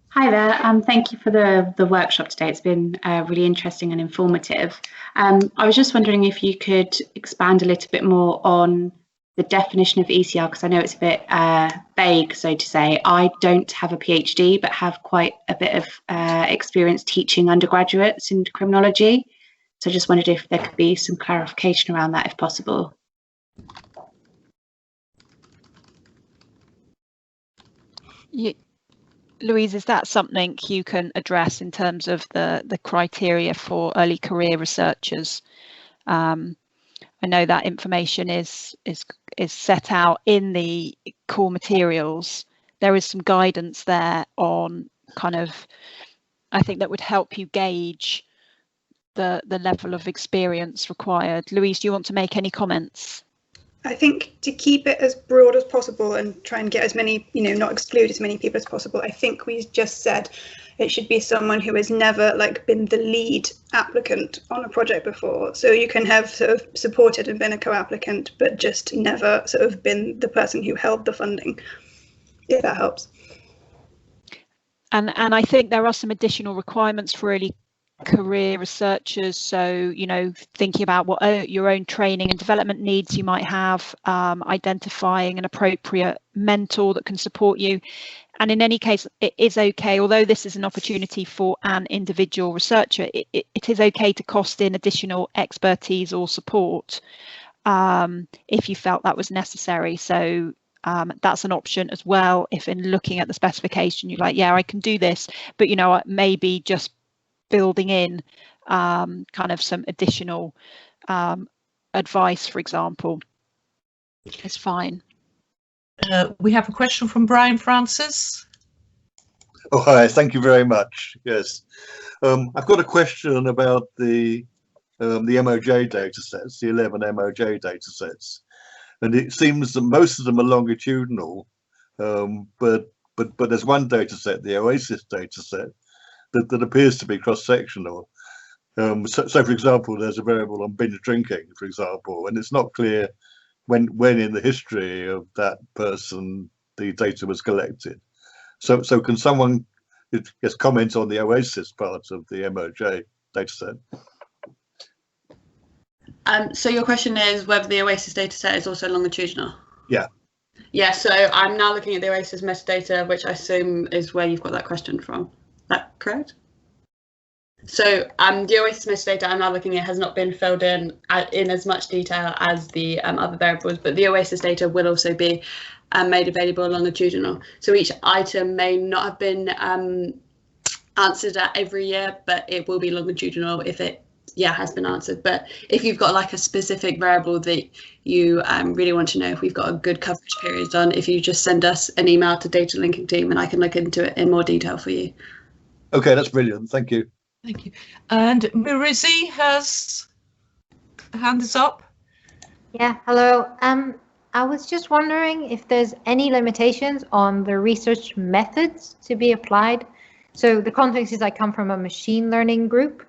Hi there, thank you for the workshop today. It's been really interesting and informative. I was just wondering if you could expand a little bit more on the definition of ECR, because I know it's a bit vague, so to say. I don't have a PhD, but have quite a bit of experience teaching undergraduates in criminology. So I just wondered if there could be some clarification around that, if possible. Louise, is that something you can address in terms of the criteria for early career researchers? I know that information is set out in the core materials. There is some guidance there on kind of, I think that would help you gauge the level of experience required. Louise, do you want to make any comments? I think to keep it as broad as possible and try and get as many, not exclude as many people as possible, I think we just said it should be someone who has never been the lead applicant on a project before. So you can have sort of supported and been a co-applicant, but just never sort of been the person who held the funding, if that helps. And I think there are some additional requirements for early career researchers, so thinking about what your own training and development needs you might have, identifying an appropriate mentor that can support you. And in any case, it is okay, although this is an opportunity for an individual researcher, it is okay to cost in additional expertise or support if you felt that was necessary. So that's an option as well. If in looking at the specification you're like, yeah, I can do this, but maybe just building in kind of some additional advice, for example, is fine. We have a question from Brian Francis. Oh, hi, thank you very much. Yes, I've got a question about the MoJ datasets, the 11 MoJ datasets, and it seems that most of them are longitudinal, but there's one dataset, the OASIS dataset, that appears to be cross-sectional. So for example, there's a variable on binge drinking, for example, and it's not clear when in the history of that person the data was collected. So can someone just comment on the OASIS part of the MoJ dataset? So your question is whether the OASIS dataset is also longitudinal? Yeah. Yeah, so I'm now looking at the OASIS metadata, which I assume is where you've got that question from. Is that correct? So the OASIS metadata I'm now looking at has not been filled in as much detail as the other variables, but the OASIS data will also be made available longitudinal. So each item may not have been answered at every year, but it will be longitudinal if it has been answered. But if you've got like a specific variable that you really want to know if we've got a good coverage period on, if you just send us an email to data linking team and I can look into it in more detail for you. Okay, that's brilliant. Thank you. Thank you. And Mirizi has her hand is up. Yeah, hello. I was just wondering if there's any limitations on the research methods to be applied. So the context is I come from a machine learning group.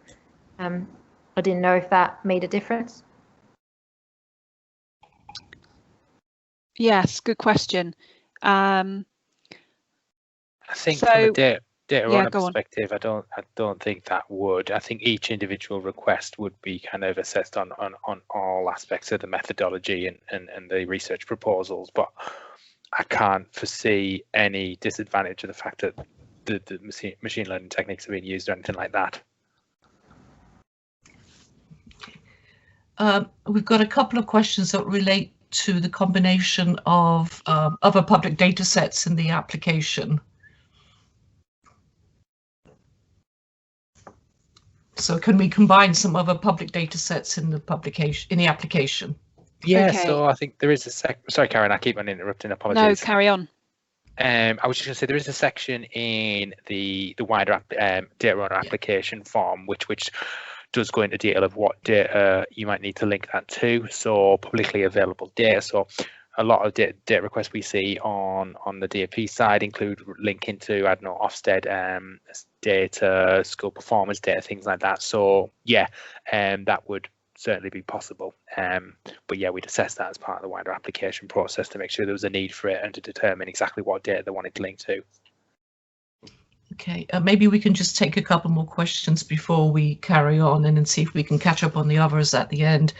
I didn't know if that made a difference. Yes, good question. I think from a data owner perspective, I don't think that would. I think each individual request would be kind of assessed on all aspects of the methodology and the research proposals, but I can't foresee any disadvantage of the fact that the machine learning techniques are being used or anything like that. We've got a couple of questions that relate to the combination of other public data sets in the application. So can we combine some other public data sets in the application? Yeah, Okay. so I think there is a sorry, Karen, I keep on interrupting, apologies. No, carry on. I was just going to say there is a section in the wider data owner application form which does go into detail of what data you might need to link that to. So publicly available data. So a lot of data requests we see on the DfE side include linking to, I don't know, Ofsted data, school performance data, things like that. So yeah, that would certainly be possible. But yeah, we'd assess that as part of the wider application process to make sure there was a need for it and to determine exactly what data they wanted to link to. Okay, maybe we can just take a couple more questions before we carry on and then see if we can catch up on the others at the end.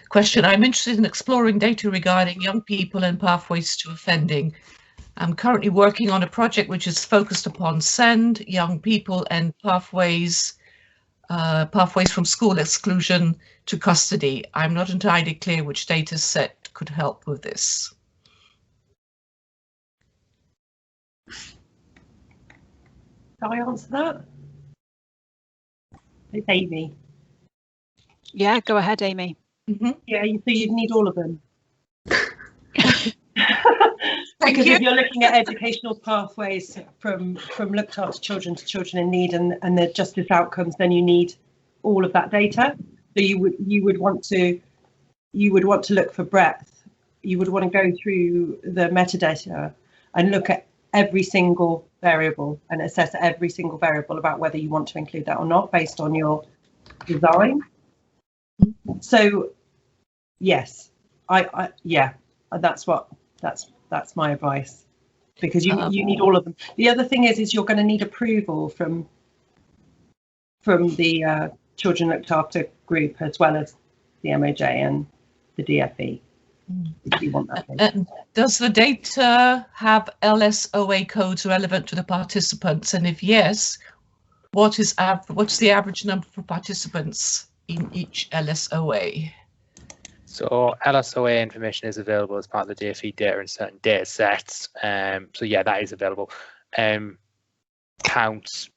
Question, I'm interested in exploring data regarding young people and pathways to offending. I'm currently working on a project which is focused upon SEND, young people and pathways from school exclusion to custody. I'm not entirely clear which data set could help with this. Can I answer that? It's Amy. Yeah, go ahead, Amy. Mm-hmm. Yeah, so you'd need all of them. Because if you're looking at educational pathways from looked after children to children in need and the justice outcomes, then you need all of that data. So you would want to look for breadth. You would want to go through the metadata and look at every single variable and assess every single variable about whether you want to include that or not based on your design. So yes, that's my advice, because you need all of them. The other thing is you're going to need approval from the children looked after group as well as the MoJ and the DfE. If you want that. Does the data have LSOA codes relevant to the participants? And if yes, what's the average number for participants in each LSOA? So LSOA information is available as part of the DfE data in certain data sets. So yeah, that is available. Counts,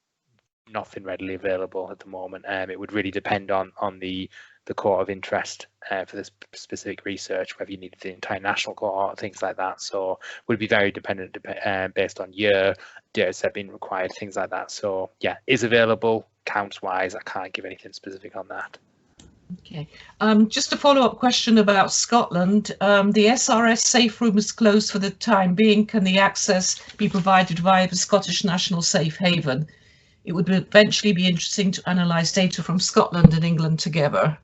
nothing readily available at the moment. It would really depend on the cohort of interest for this specific research, whether you needed the entire national cohort, things like that. So would be very dependent based on year, data set being required, things like that. So yeah, is available. Counts wise, I can't give anything specific on that. Okay, just a follow-up question about Scotland. The SRS safe room is closed for the time being. Can the access be provided via the Scottish National Safe Haven? It would eventually be interesting to analyse data from Scotland and England together.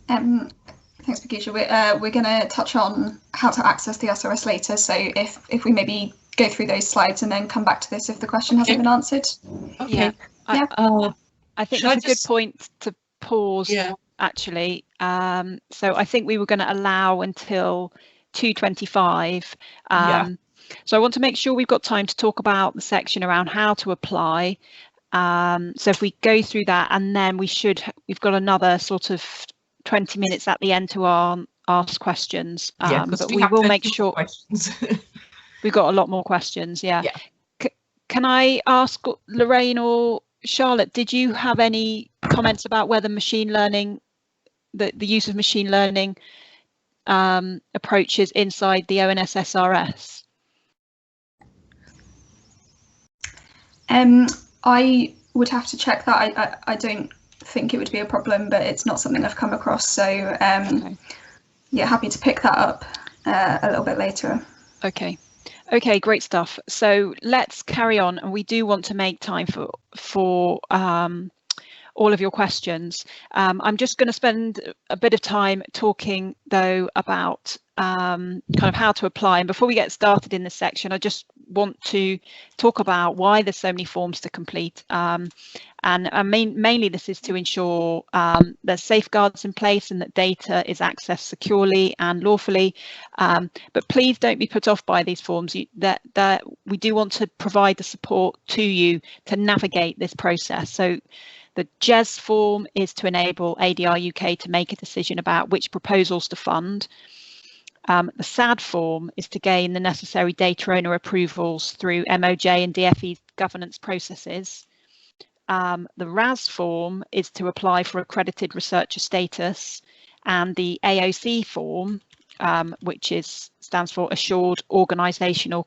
Thanks, Patricia. We're going to touch on how to access the SRS later. So if we maybe go through those slides and then come back to this if the question hasn't been answered. Okay. Yeah. I think that's a good point to pause actually. So I think we were going to allow until 2:25. So I want to make sure we've got time to talk about the section around how to apply. So if we go through that, and then we've got another sort of 20 minutes at the end to ask questions. But we will make sure we've got a lot more questions. Yeah. Can I ask Lorraine or Charlotte, did you have any comments about whether machine learning, the use of machine learning approaches inside the ONS SRS? I would have to check that. I don't think it would be a problem, but it's not something I've come across. So okay. Yeah, happy to pick that up a little bit later. Okay, great stuff. So let's carry on, and we do want to make time for all of your questions. I'm just going to spend a bit of time talking though about kind of how to apply. And before we get started in this section, I just want to talk about why there's so many forms to complete. Mainly this is to ensure there's safeguards in place and that data is accessed securely and lawfully. But please don't be put off by these forms. That we do want to provide the support to you to navigate this process. So the JES form is to enable ADR UK to make a decision about which proposals to fund. The SAD form is to gain the necessary data owner approvals through MoJ and DfE governance processes. The RAS form is to apply for accredited researcher status, and the AOC form, which stands for Assured Organisational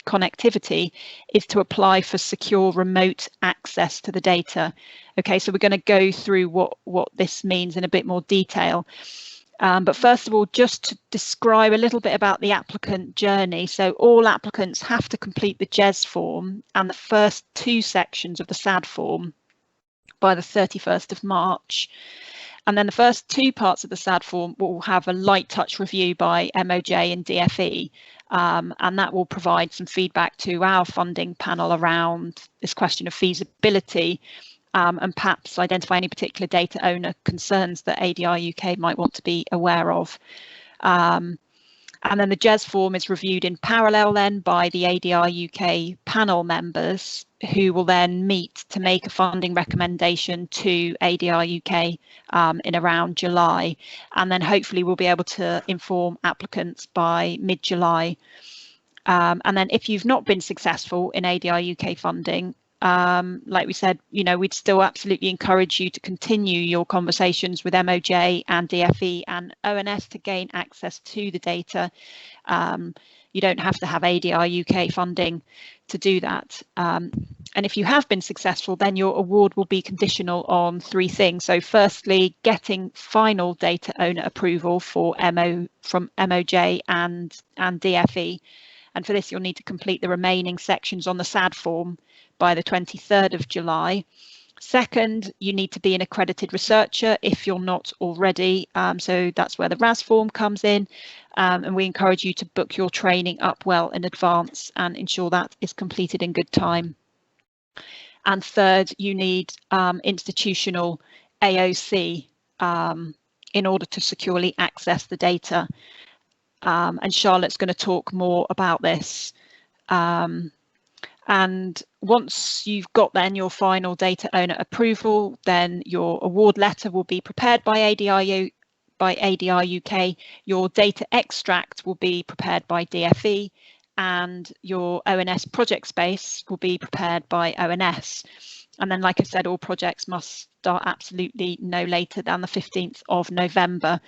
Connectivity, is to apply for secure remote access to the data. Okay, so we're going to go through what this means in a bit more detail. But first of all, just to describe a little bit about the applicant journey. So all applicants have to complete the JES form and the first two sections of the SAD form by the 31st of March. And then the first two parts of the SAD form will have a light touch review by MoJ and DfE. And that will provide some feedback to our funding panel around this question of feasibility. And perhaps identify any particular data owner concerns that ADR UK might want to be aware of. And then the JES form is reviewed in parallel then by the ADR UK panel members, who will then meet to make a funding recommendation to ADR UK in around July. And then hopefully we'll be able to inform applicants by mid-July. And then if you've not been successful in ADR UK funding, like we said, we'd still absolutely encourage you to continue your conversations with MoJ and DfE and ONS to gain access to the data. You don't have to have ADR UK funding to do that. And if you have been successful, then your award will be conditional on three things. So firstly, getting final data owner approval from MoJ and DfE. And for this, you'll need to complete the remaining sections on the SAD form by the 23rd of July. Second, you need to be an accredited researcher if you're not already. So that's where the RAS form comes in. And we encourage you to book your training up well in advance and ensure that is completed in good time. And third, you need institutional AOC in order to securely access the data. And Charlotte's going to talk more about this. And once you've got then your final data owner approval, then your award letter will be prepared by ADR UK, your data extract will be prepared by DfE, and your ONS project space will be prepared by ONS. And then, like I said, all projects must start absolutely no later than the 15th of November.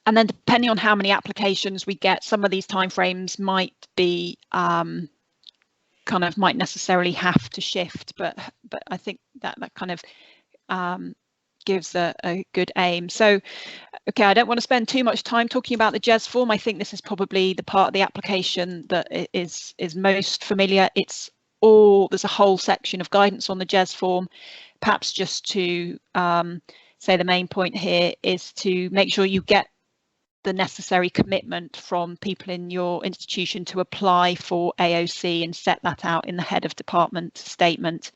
And then depending on how many applications we get, some of these timeframes might be might necessarily have to shift, but I think that kind of gives a good aim. So, okay, I don't want to spend too much time talking about the JES form. I think this is probably the part of the application that is most familiar. There's a whole section of guidance on the JES form. Perhaps just to say the main point here is to make sure you get the necessary commitment from people in your institution to apply for AOC and set that out in the head of department statement.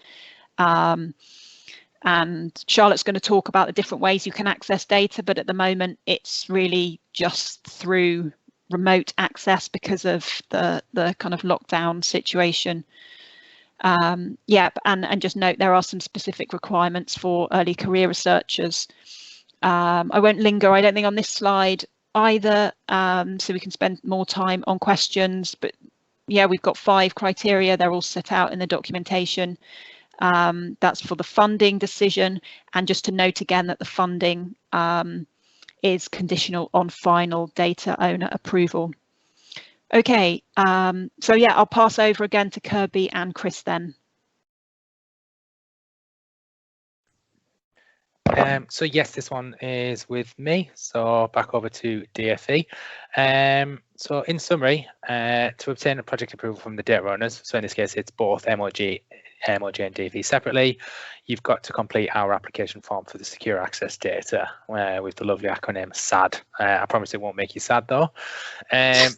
And Charlotte's going to talk about the different ways you can access data, but at the moment it's really just through remote access because of the kind of lockdown situation. Yeah, and just note there are some specific requirements for early career researchers. I won't linger, I don't think, on this slide either, so we can spend more time on questions, but yeah, we've got 5 criteria. They're all set out in the documentation. That's for the funding decision, and just to note again that the funding is conditional on final data owner approval. Okay, so yeah, I'll pass over again to Kirby and Chris then. So yes, this one is with me. So back over to DfE. So in summary, to obtain a project approval from the data owners, so in this case it's both MoJ and DfE separately, you've got to complete our application form for the secure access data with the lovely acronym SAD. I promise it won't make you sad though.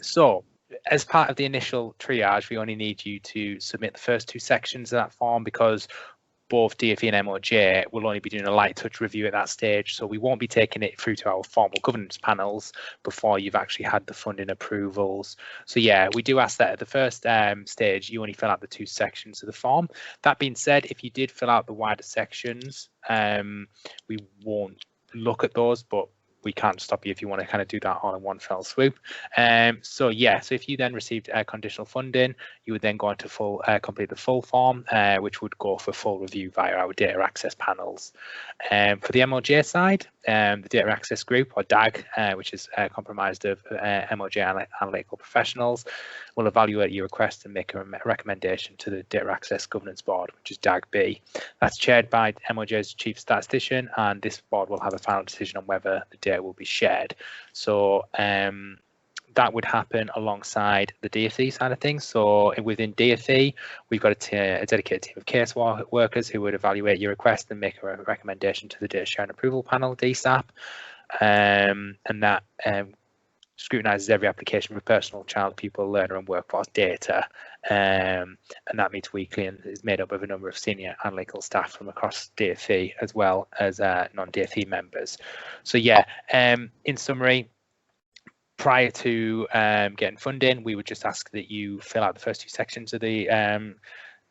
So as part of the initial triage, we only need you to submit the first 2 sections of that form, because both DfE and MoJ will only be doing a light touch review at that stage, so we won't be taking it through to our formal governance panels before you've actually had the funding approvals. So yeah, we do ask that at the first stage you only fill out the 2 sections of the form. That being said, if you did fill out the wider sections, we won't look at those, but we can't stop you if you want to kind of do that all in one fell swoop. So yeah, so if you then received conditional funding, you would then go on to complete the full form, which would go for full review via our data access panels. For the MoJ side, the data access group, or DAG, which is comprised of MoJ analytical professionals, will evaluate your request and make a recommendation to the data access governance board, which is DAG-B. That's chaired by MoJ's chief statistician, and this board will have a final decision on whether the data will be shared. So that would happen alongside the DfE side of things. So within DfE, we've got a dedicated team of case workers who would evaluate your request and make a recommendation to the data sharing approval panel, DSAP, and that scrutinises every application for personal, child, pupil, learner and workforce data, and that meets weekly and is made up of a number of senior analytical staff from across DfE as well as non-DfE members. So yeah, in summary, prior to getting funding, we would just ask that you fill out the first 2 sections of the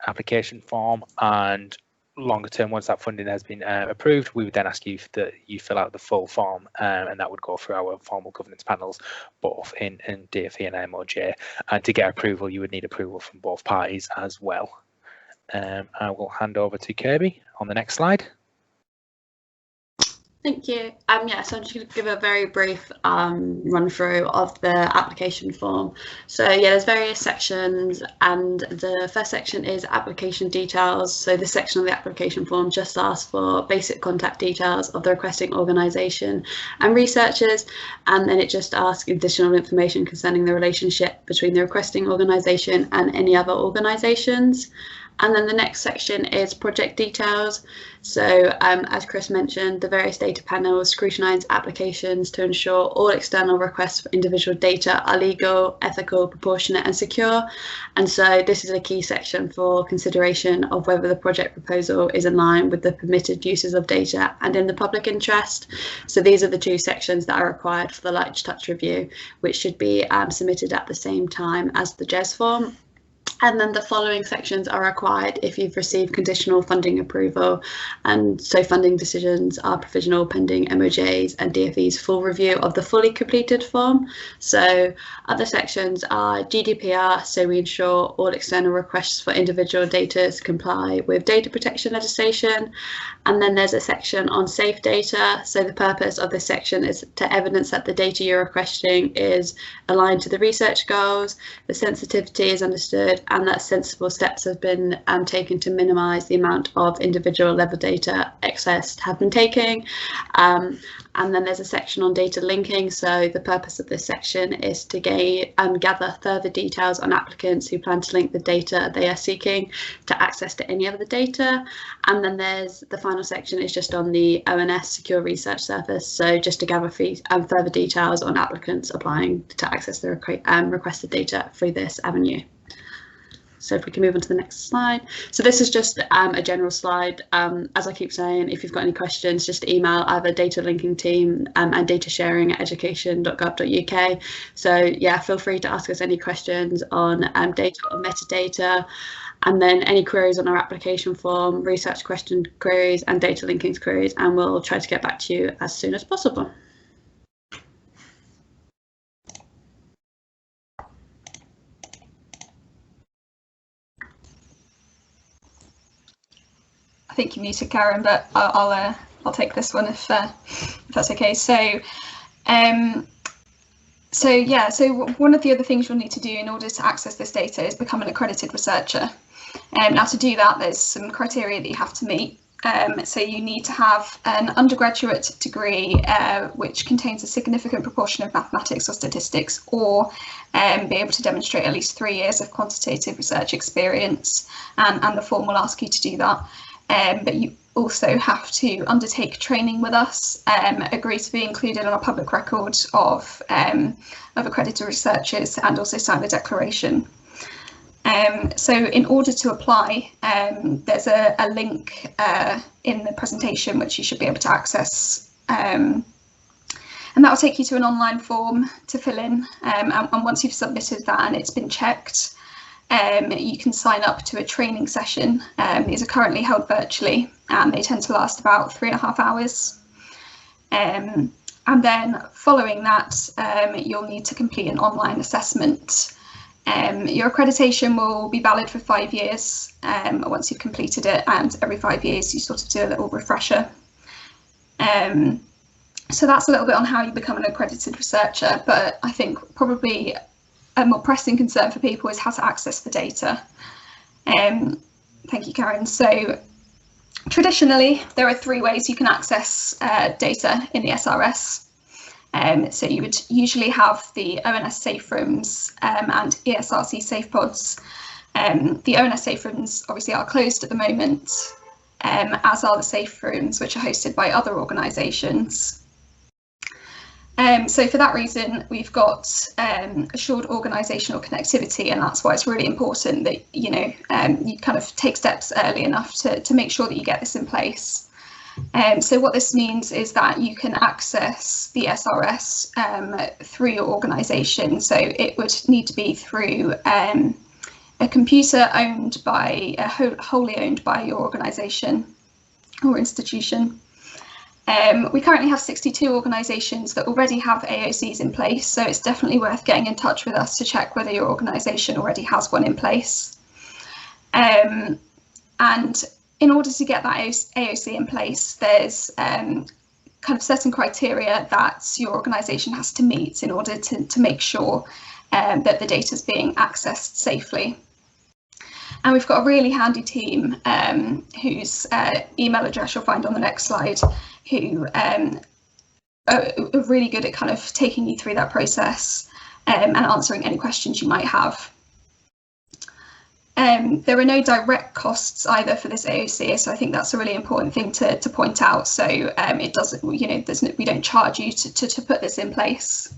application form, and longer term, once that funding has been approved, we would then ask you that you fill out the full form, and that would go through our formal governance panels, both in DfE and MoJ. And to get approval, you would need approval from both parties as well. I will hand over to Kirby on the next slide. Thank you. Yeah, so I'm just going to give a very brief run through of the application form. So yeah, there's various sections, and the first section is application details. So this section of the application form just asks for basic contact details of the requesting organisation and researchers, and then it just asks additional information concerning the relationship between the requesting organisation and any other organisations. And then the next section is project details. So as Chris mentioned, the various data panels scrutinise applications to ensure all external requests for individual data are legal, ethical, proportionate and secure. And so this is a key section for consideration of whether the project proposal is in line with the permitted uses of data and in the public interest. So these are the 2 sections that are required for the light touch review, which should be submitted at the same time as the JES form. And then the following sections are required if you've received conditional funding approval, and so funding decisions are provisional pending MoJ's and DfE's full review of the fully completed form. So other sections are GDPR, so we ensure all external requests for individual data comply with data protection legislation. And then there's a section on safe data. So the purpose of this section is to evidence that the data you're requesting is aligned to the research goals, the sensitivity is understood, and that sensible steps have been taken to minimise the amount of individual level data accessed have been taken. And then there's a section on data linking. So the purpose of this section is to gather further details on applicants who plan to link the data they are seeking to access to any of the data. And then there's the final section is just on the ONS Secure Research Service. So just to gather further details on applicants applying to access the requested data through this avenue. So if we can move on to the next slide. So this is just a general slide. As I keep saying, if you've got any questions, just email either data linking team and datasharing@education.gov.uk. So yeah, feel free to ask us any questions on data or metadata, and then any queries on our application form, research question queries and data linkings queries, and we'll try to get back to you as soon as possible. I think you're muted, Karen, but I'll take this one if that's okay. So one of the other things you'll need to do in order to access this data is become an accredited researcher. Now to do that, there's some criteria that you have to meet. So you need to have an undergraduate degree which contains a significant proportion of mathematics or statistics, or be able to demonstrate at least 3 years of quantitative research experience, and the form will ask you to do that. But you also have to undertake training with us, agree to be included on a public record of accredited researchers, and also sign the declaration. So in order to apply, there's a link in the presentation which you should be able to access, and that will take you to an online form to fill in, and once you've submitted that and it's been checked, you can sign up to a training session. These are currently held virtually and they tend to last about 3.5 hours. And then following that, you'll need to complete an online assessment. Your accreditation will be valid for 5 years once you've completed it, and every 5 years you sort of do a little refresher. So that's a little bit on how you become an accredited researcher, but I think probably a more pressing concern for people is how to access the data. Thank you, Karen. So traditionally, there are 3 ways you can access data in the SRS. So you would usually have the ONS safe rooms and ESRC safe pods. The ONS safe rooms obviously are closed at the moment, as are the safe rooms which are hosted by other organisations. So for that reason, we've got assured organisational connectivity, and that's why it's really important that you kind of take steps early enough to make sure that you get this in place. So what this means is that you can access the SRS through your organisation. So it would need to be through a computer owned by, wholly owned by your organisation or institution. We currently have 62 organisations that already have AOCs in place, so it's definitely worth getting in touch with us to check whether your organisation already has one in place. And in order to get that AOC in place, there's kind of certain criteria that your organisation has to meet in order to make sure that the data is being accessed safely. And we've got a really handy team whose email address you'll find on the next slide, who are really good at kind of taking you through that process and answering any questions you might have. There are no direct costs either for this AOC, so I think that's a really important thing to point out. So it doesn't, we don't charge you to put this in place.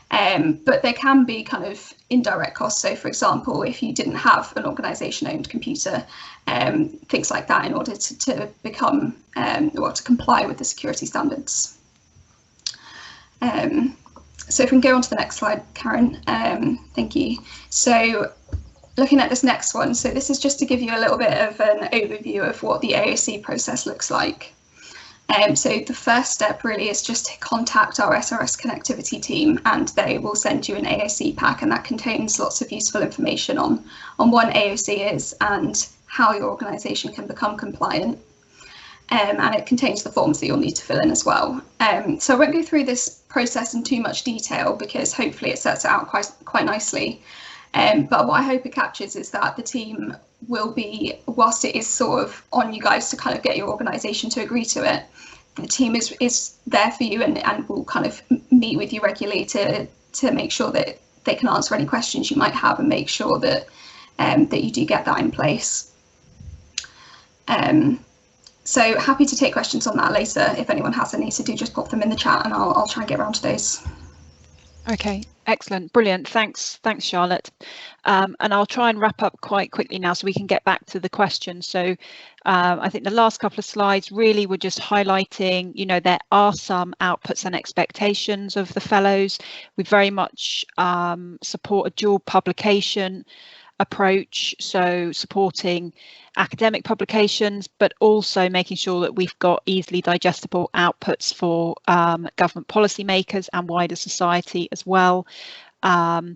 But there can be kind of indirect costs. So, for example, if you didn't have an organisation-owned computer, things like that, in order to become to comply with the security standards. So, if we can go on to the next slide, Karen. Thank you. So, looking at this next one, so this is just to give you a little bit of an overview of what the AOC process looks like. So the first step really is just to contact our SRS connectivity team, and they will send you an AOC pack, and that contains lots of useful information on what an AOC is and how your organisation can become compliant. And it contains the forms that you'll need to fill in as well. So I won't go through this process in too much detail because hopefully it sets it out quite nicely. But what I hope it captures is that the team will be, whilst it is sort of on you guys to kind of get your organisation to agree to it, the team is there for you and will kind of meet with you regularly to make sure that they can answer any questions you might have and make sure that that you do get that in place. So happy to take questions on that later if anyone has any, so do just pop them in the chat and I'll try and get around to those. Okay, Excellent, brilliant. Thanks, Charlotte. And I'll try and wrap up quite quickly now so we can get back to the questions. So I think the last couple of slides really were just highlighting, there are some outputs and expectations of the fellows. We very much support a dual publication approach, so supporting academic publications, but also making sure that we've got easily digestible outputs for government policymakers and wider society as well. So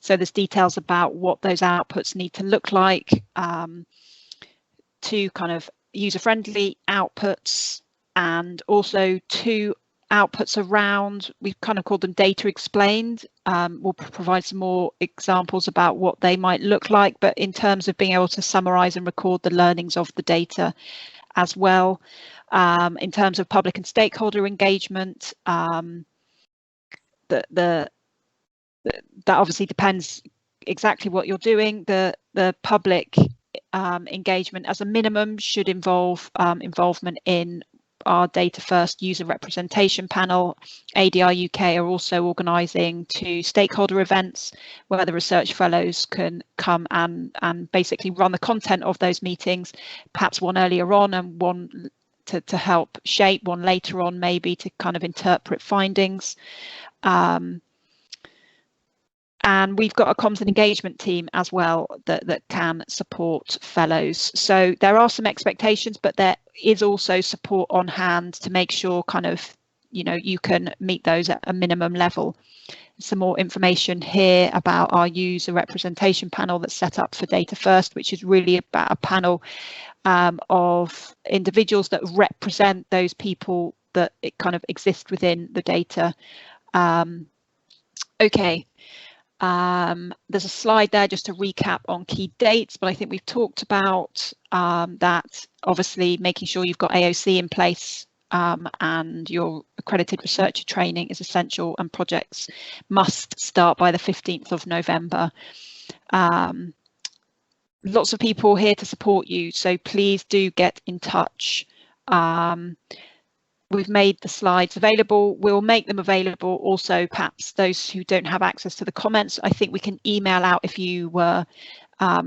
there's details about what those outputs need to look like, to kind of user-friendly outputs, and also to outputs around, we've kind of called them data explained. We'll provide some more examples about what they might look like, but in terms of being able to summarize and record the learnings of the data as well. In terms of public and stakeholder engagement, that obviously depends exactly what you're doing. The public engagement as a minimum should involve involvement in our Data First user representation panel. ADR UK are also organising 2 stakeholder events where the research fellows can come and basically run the content of those meetings, perhaps one earlier on and one to help shape, one later on maybe to kind of interpret findings. And we've got a comms and engagement team as well that can support fellows. So there are some expectations, but there is also support on hand to make sure kind of, you can meet those at a minimum level. Some more information here about our user representation panel that's set up for Data First, which is really about a panel of individuals that represent those people that kind of exist within the data. Okay. There's a slide there just to recap on key dates, but I think we've talked about that obviously making sure you've got AOC in place and your accredited researcher training is essential, and projects must start by the 15th of November. Lots of people here to support you, so please do get in touch. We've made the slides available. We'll make them available also, perhaps those who don't have access to the comments. I think we can email out if you were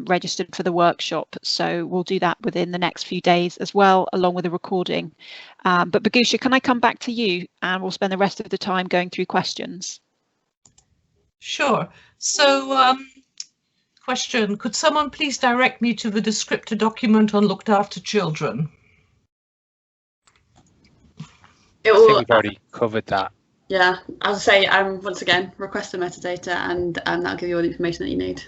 registered for the workshop. So we'll do that within the next few days as well, along with a recording. But Bagusha, can I come back to you and we'll spend the rest of the time going through questions? Sure. So question, could someone please direct me to the descriptor document on looked after children? I think we've already covered that. Yeah, I'll say once again, request the metadata and that'll give you all the information that you need.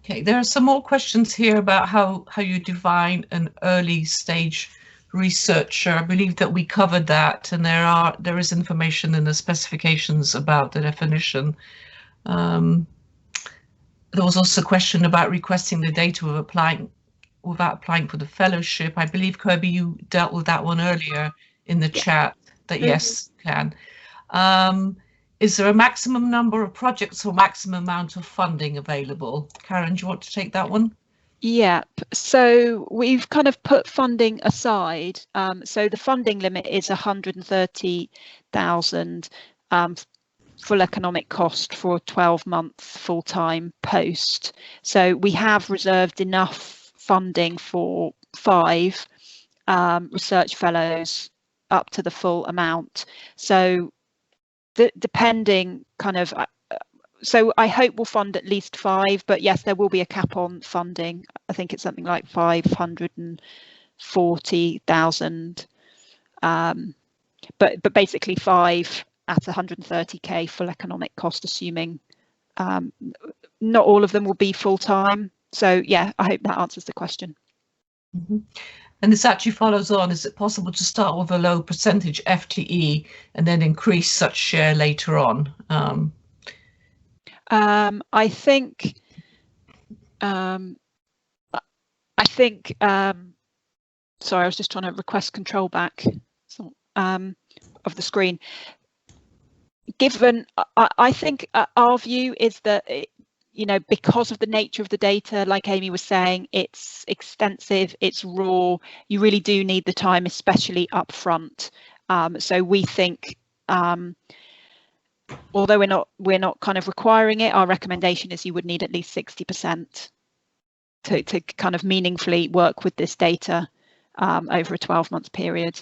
Okay, there are some more questions here about how you define an early stage researcher. I believe that we covered that, and there is information in the specifications about the definition. There was also a question about requesting the data without applying for the fellowship. I believe, Kirby, you dealt with that one earlier in the chat, that yes, can. Is there a maximum number of projects or maximum amount of funding available? Karen, do you want to take that one? Yep, so we've kind of put funding aside. So the funding limit is 130,000 full economic cost for a 12-month full-time post. So we have reserved enough funding for 5 research fellows up to the full amount. So depending kind of, so I hope we'll fund at least 5, but yes, there will be a cap on funding. I think it's something like 540,000, but basically 5 at 130k full economic cost, assuming not all of them will be full time. So yeah, I hope that answers the question. Mm-hmm. And this actually follows on, is it possible to start with a low percentage FTE and then increase such share later on? I think sorry, I was just trying to request control back of the screen. Given, I think our view is that, because of the nature of the data, like Amy was saying, it's extensive, it's raw, you really do need the time, especially up front. So we think although we're not kind of requiring it, our recommendation is you would need at least 60% to kind of meaningfully work with this data over a 12-month period.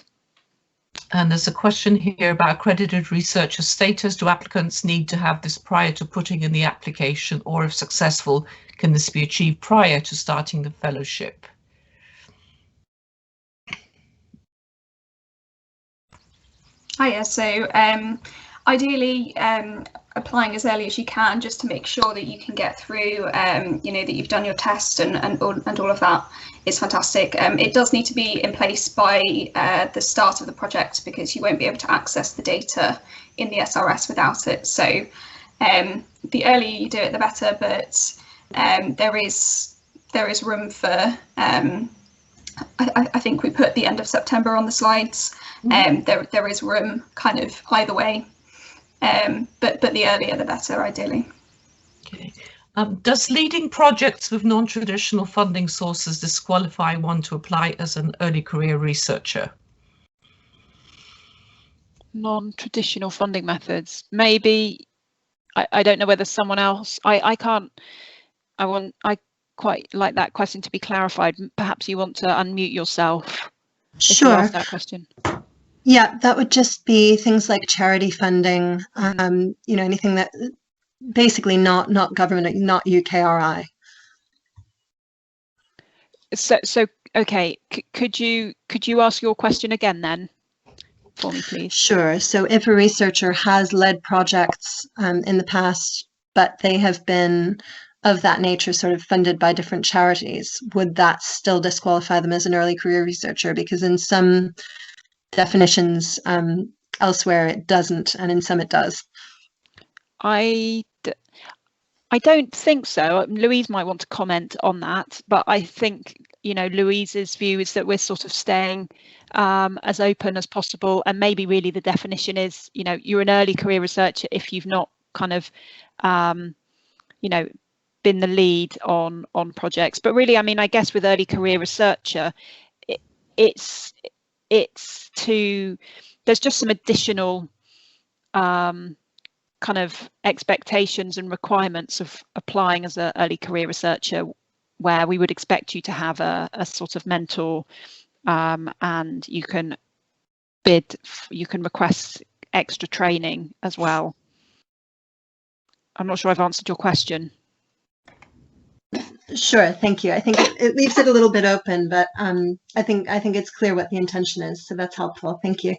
And there's a question here about accredited researcher status. Do applicants need to have this prior to putting in the application, or if successful, can this be achieved prior to starting the fellowship? Hiya, so ideally applying as early as you can, just to make sure that you can get through, you know, that you've done your test and all of that is fantastic. It does need to be in place by the start of the project, because you won't be able to access the data in the SRS without it. So the earlier you do it, the better, but there is room for, I think we put the end of September on the slides. There is room kind of either way, but the earlier the better, ideally. Okay. Does leading projects with non-traditional funding sources disqualify one to apply as an early career researcher? Non-traditional funding methods, maybe. I don't know whether someone else. I quite like that question to be clarified. Perhaps you want to unmute yourself. Sure. If you ask that question. Yeah, that would just be things like charity funding, you know, anything that basically not government, not UKRI. So okay, could you ask your question again then for me, please? Sure. So if a researcher has led projects in the past, but they have been of that nature sort of funded by different charities, would that still disqualify them as an early career researcher? Because in some definitions elsewhere it doesn't, and in some it does. I don't think so. Louise might want to comment on that, but I think, you know, Louise's view is that we're sort of staying as open as possible, and maybe really the definition is, you know, you're an early career researcher if you've not kind of you know, been the lead on projects. But really, I mean, I guess with early career researcher, there's just some additional kind of expectations and requirements of applying as an early career researcher, where we would expect you to have a sort of mentor, and you can request extra training as well. I'm not sure I've answered your question. Sure, thank you. I think it leaves it a little bit open, but I think it's clear what the intention is, so that's helpful. Thank you.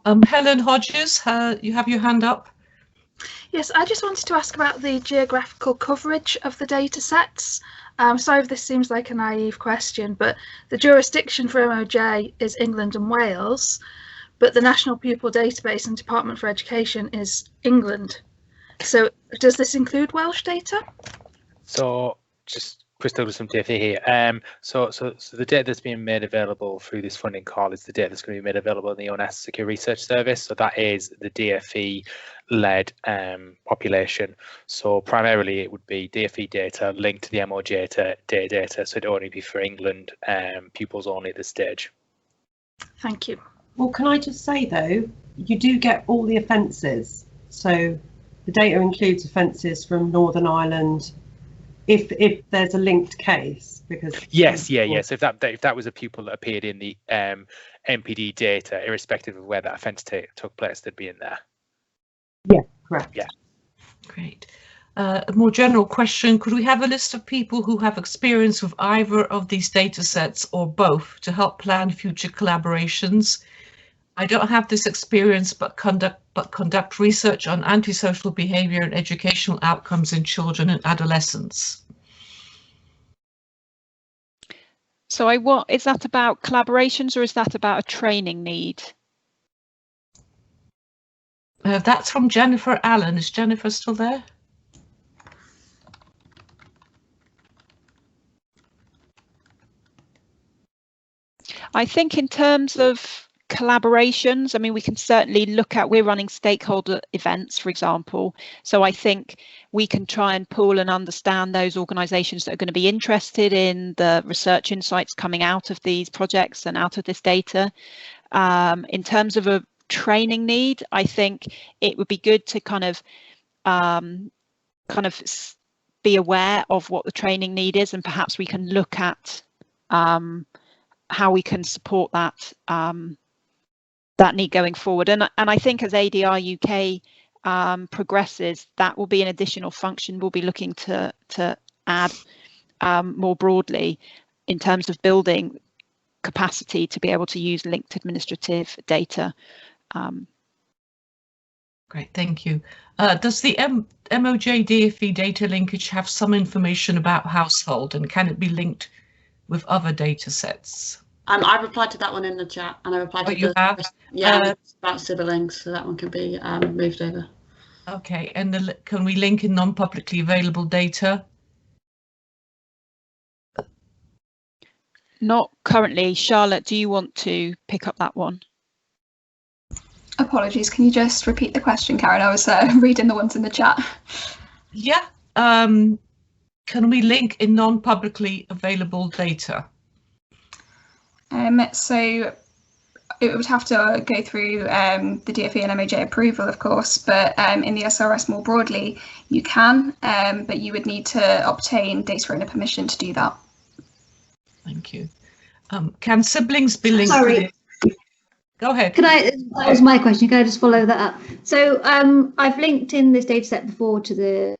Helen Hodges, you have your hand up. Yes, I just wanted to ask about the geographical coverage of the data sets. Sorry if this seems like a naive question, but the jurisdiction for MoJ is England and Wales, but the National Pupil Database and Department for Education is England. So does this include Welsh data? So just Chris Douglas from DfE here. So the data that's being made available through this funding call is the data that's going to be made available in the ONS Secure Research Service. So that is the DfE-led population. So primarily it would be DfE data linked to the MoJ data. So it'd only be for England pupils only at this stage. Thank you. Well, can I just say though, you do get all the offences. So the data includes offences from Northern Ireland, if there's a linked case, because yes. So if that was a pupil that appeared in the MPD data, irrespective of where that offence took place, they'd be in there. Yeah, correct. Yeah. Great. A more general question: could we have a list of people who have experience with either of these data sets or both to help plan future collaborations? I don't have this experience, but conduct research on antisocial behaviour and educational outcomes in children and adolescents. So is that about collaborations, or is that about a training need? That's from Jennifer Allen. Is Jennifer still there? I think in terms of collaborations, I mean, we can certainly look at, we're running stakeholder events, for example. So I think we can try and pool and understand those organisations that are going to be interested in the research insights coming out of these projects and out of this data. In terms of a training need. I think it would be good to kind of be aware of what the training need is, and perhaps we can look at how we can support that that need going forward. And I think as ADR UK progresses, that will be an additional function we'll be looking to add more broadly in terms of building capacity to be able to use linked administrative data. Great, thank you. Does the MoJ-DfE data linkage have some information about household, and can it be linked with other data sets? I replied to that one in the chat, and I replied to you have? about siblings, so that one can be moved over. Okay, and can we link in non-publicly available data? Not currently. Charlotte, do you want to pick up that one? Apologies, can you just repeat the question, Karen? I was reading the ones in the chat. Yeah. Can we link in non-publicly available data? So it would have to go through the DfE and MoJ approval, of course, but in the SRS more broadly, you can, but you would need to obtain data owner permission to do that. Thank you. Can siblings be linked? Sorry. Go ahead. That was my question. Can I just follow that up? So I've linked in this data set before to the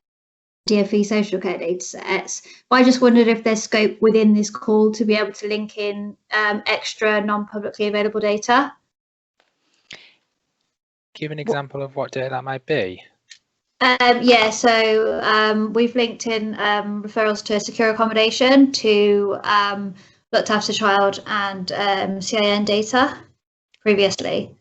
DfE social care data sets, but I just wondered if there's scope within this call to be able to link in extra non-publicly available data. Give an example of what data that might be. Yeah, so we've linked in referrals to secure accommodation, to looked after child and CIN data previously.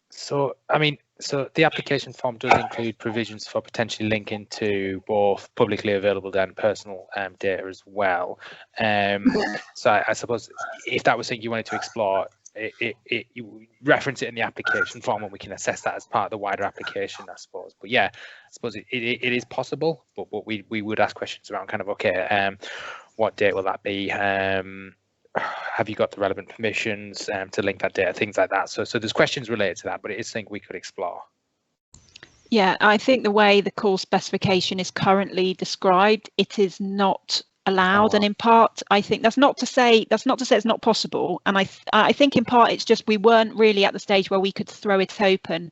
So, I mean, so the application form does include provisions for potentially linking to both publicly available data and personal data as well. So I suppose if that was something you wanted to explore, you reference it in the application form, and we can assess that as part of the wider application, I suppose. But yeah, I suppose it is possible, but we would ask questions around kind of, okay, what date will that be? Have you got the relevant permissions to link that data, things like that. So there's questions related to that, but it is something we could explore. Yeah, I think the way the call specification is currently described, it is not allowed, and in part I think that's not to say it's not possible, and I think in part it's just we weren't really at the stage where we could throw it open.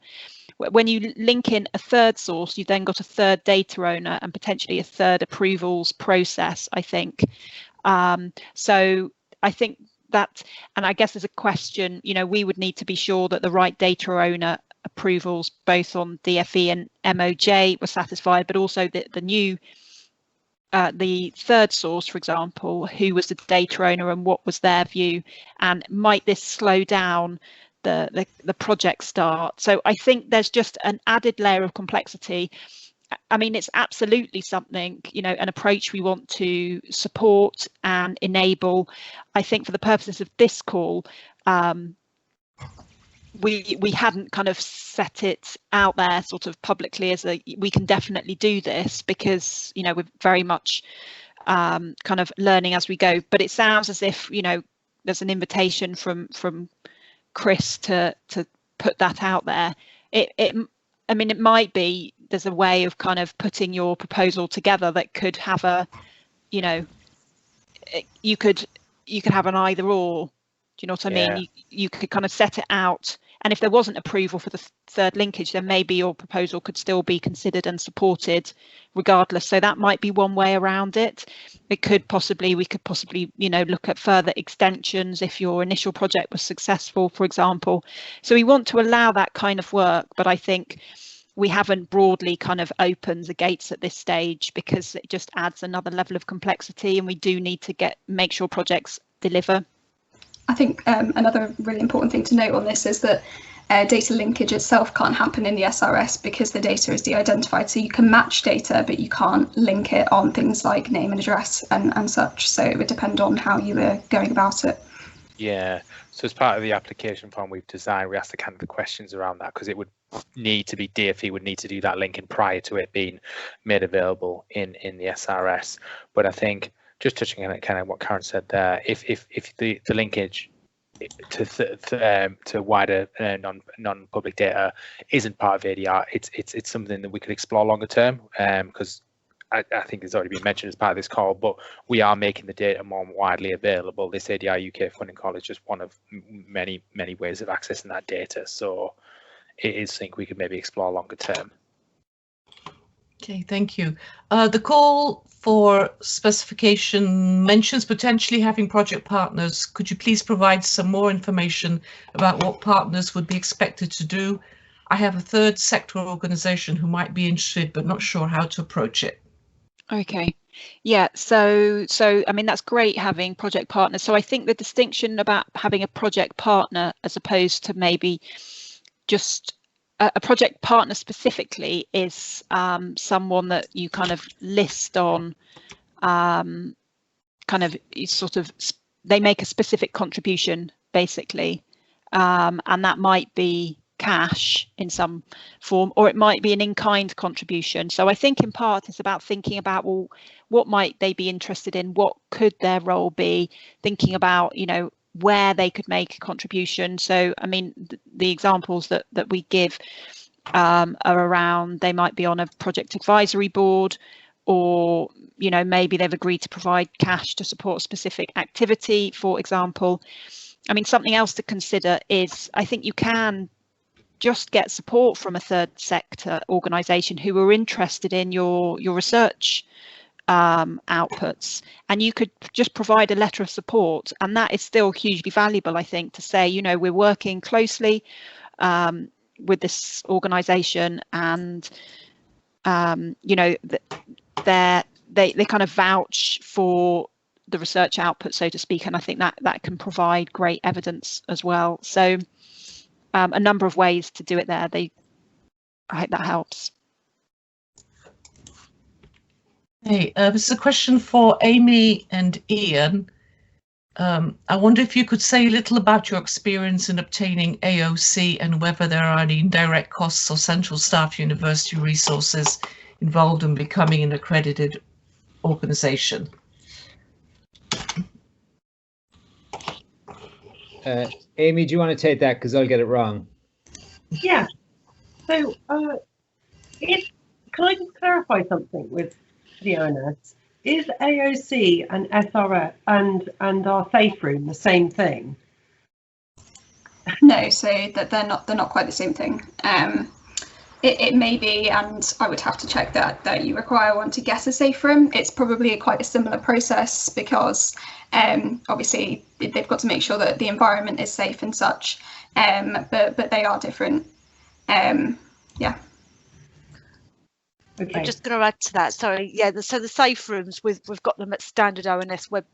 When you link in a third source, you've then got a third data owner and potentially a third approvals process, I think. So I think that, and I guess there's a question, we would need to be sure that the right data owner approvals both on DfE and MoJ were satisfied, but also the new the third source, for example, who was the data owner and what was their view, and might this slow down the project start? So I think there's just an added layer of complexity. I mean, it's absolutely something, an approach we want to support and enable. I think for the purposes of this call, we hadn't kind of set it out there sort of publicly as we can definitely do this, because we're very much kind of learning as we go. But it sounds as if there's an invitation from Chris to put that out there. I mean, it might be there's a way of kind of putting your proposal together that could have a, you could have an either or. Do you know what I mean? You could kind of set it out, and if there wasn't approval for the third linkage, then maybe your proposal could still be considered and supported regardless. So that might be one way around it. We could possibly, look at further extensions if your initial project was successful, for example. So we want to allow that kind of work, but I think we haven't broadly kind of opened the gates at this stage, because it just adds another level of complexity, and we do need to make sure projects deliver. I think another really important thing to note on this is that data linkage itself can't happen in the SRS because the data is de-identified. So you can match data, but you can't link it on things like name and address and such. So it would depend on how you were going about it. Yeah, so as part of the application form we've designed, we asked the kind of the questions around that, because it would need to be, DfE would need to do that linking prior to it being made available in the SRS. But I think, just touching on it, kind of what Karen said there, if the linkage to wider non-public data isn't part of ADR. It's something that we could explore longer term, because I think it's already been mentioned as part of this call, but we are making the data more widely available. This ADR UK funding call is just one of many ways of accessing that data. So it is something we could maybe explore longer term. Okay, thank you. The call for specification mentions potentially having project partners. Could you please provide some more information about what partners would be expected to do? I have a third sector organisation who might be interested, but not sure how to approach it. Okay, yeah, so I mean, that's great having project partners. So I think the distinction about having a project partner as opposed to maybe just a project partner specifically is someone that you kind of list on kind of sort of, they make a specific contribution basically, and that might be cash in some form, or it might be an in-kind contribution. So I think in part it's about thinking about, well, what might they be interested in, what could their role be, thinking about, you know, where they could make a contribution. So I mean, the examples that we give are around, they might be on a project advisory board, or you know, maybe they've agreed to provide cash to support a specific activity, for example. I mean, something else to consider is, I think you can just get support from a third sector organisation who are interested in your research outputs, and you could just provide a letter of support, and that is still hugely valuable, I think, to say, you know, we're working closely with this organisation, and you know, they kind of vouch for the research output, so to speak, and I think that can provide great evidence as well. So a number of ways to do it there. I hope that helps. Hey, this is a question for Amy and Ian. I wonder if you could say a little about your experience in obtaining AOC and whether there are any indirect costs or central staff university resources involved in becoming an accredited organisation. Amy, do you want to take that, because I'll get it wrong? Yeah. So can I just clarify something with the ONS? Is AOC and SRF and our safe room the same thing? No, so that they're not quite the same thing. It may be, and I would have to check that you require one to get a safe room. It's probably quite a similar process, because obviously they've got to make sure that the environment is safe and such, but they are different. Yeah. Okay. I'm just going to add to that. Sorry, yeah. So the safe rooms, we've got them at standard ONS web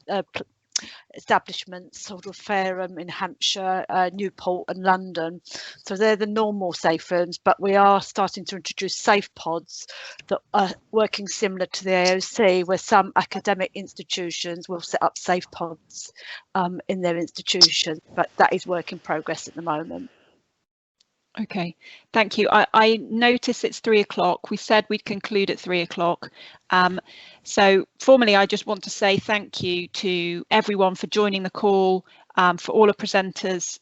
establishments, sort of Fareham in Hampshire, Newport and London. So they're the normal safe rooms, but we are starting to introduce safe pods that are working similar to the AOC, where some academic institutions will set up safe pods in their institutions, but that is work in progress at the moment. Okay, thank you. I notice it's 3 o'clock. We said we'd conclude at 3 o'clock. So formally, I just want to say thank you to everyone for joining the call, for all the presenters,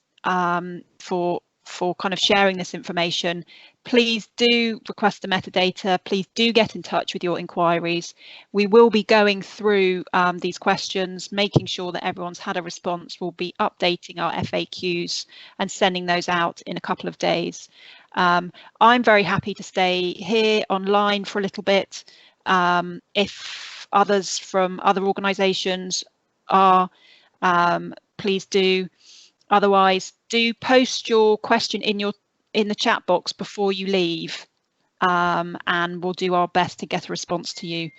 for kind of sharing this information. Please do request the metadata. Please do get in touch with your inquiries. We will be going through these questions, making sure that everyone's had a response. We'll be updating our FAQs and sending those out in a couple of days. I'm very happy to stay here online for a little bit. If others from other organisations are, please do. Otherwise, do post your question in the chat box before you leave, and we'll do our best to get a response to you.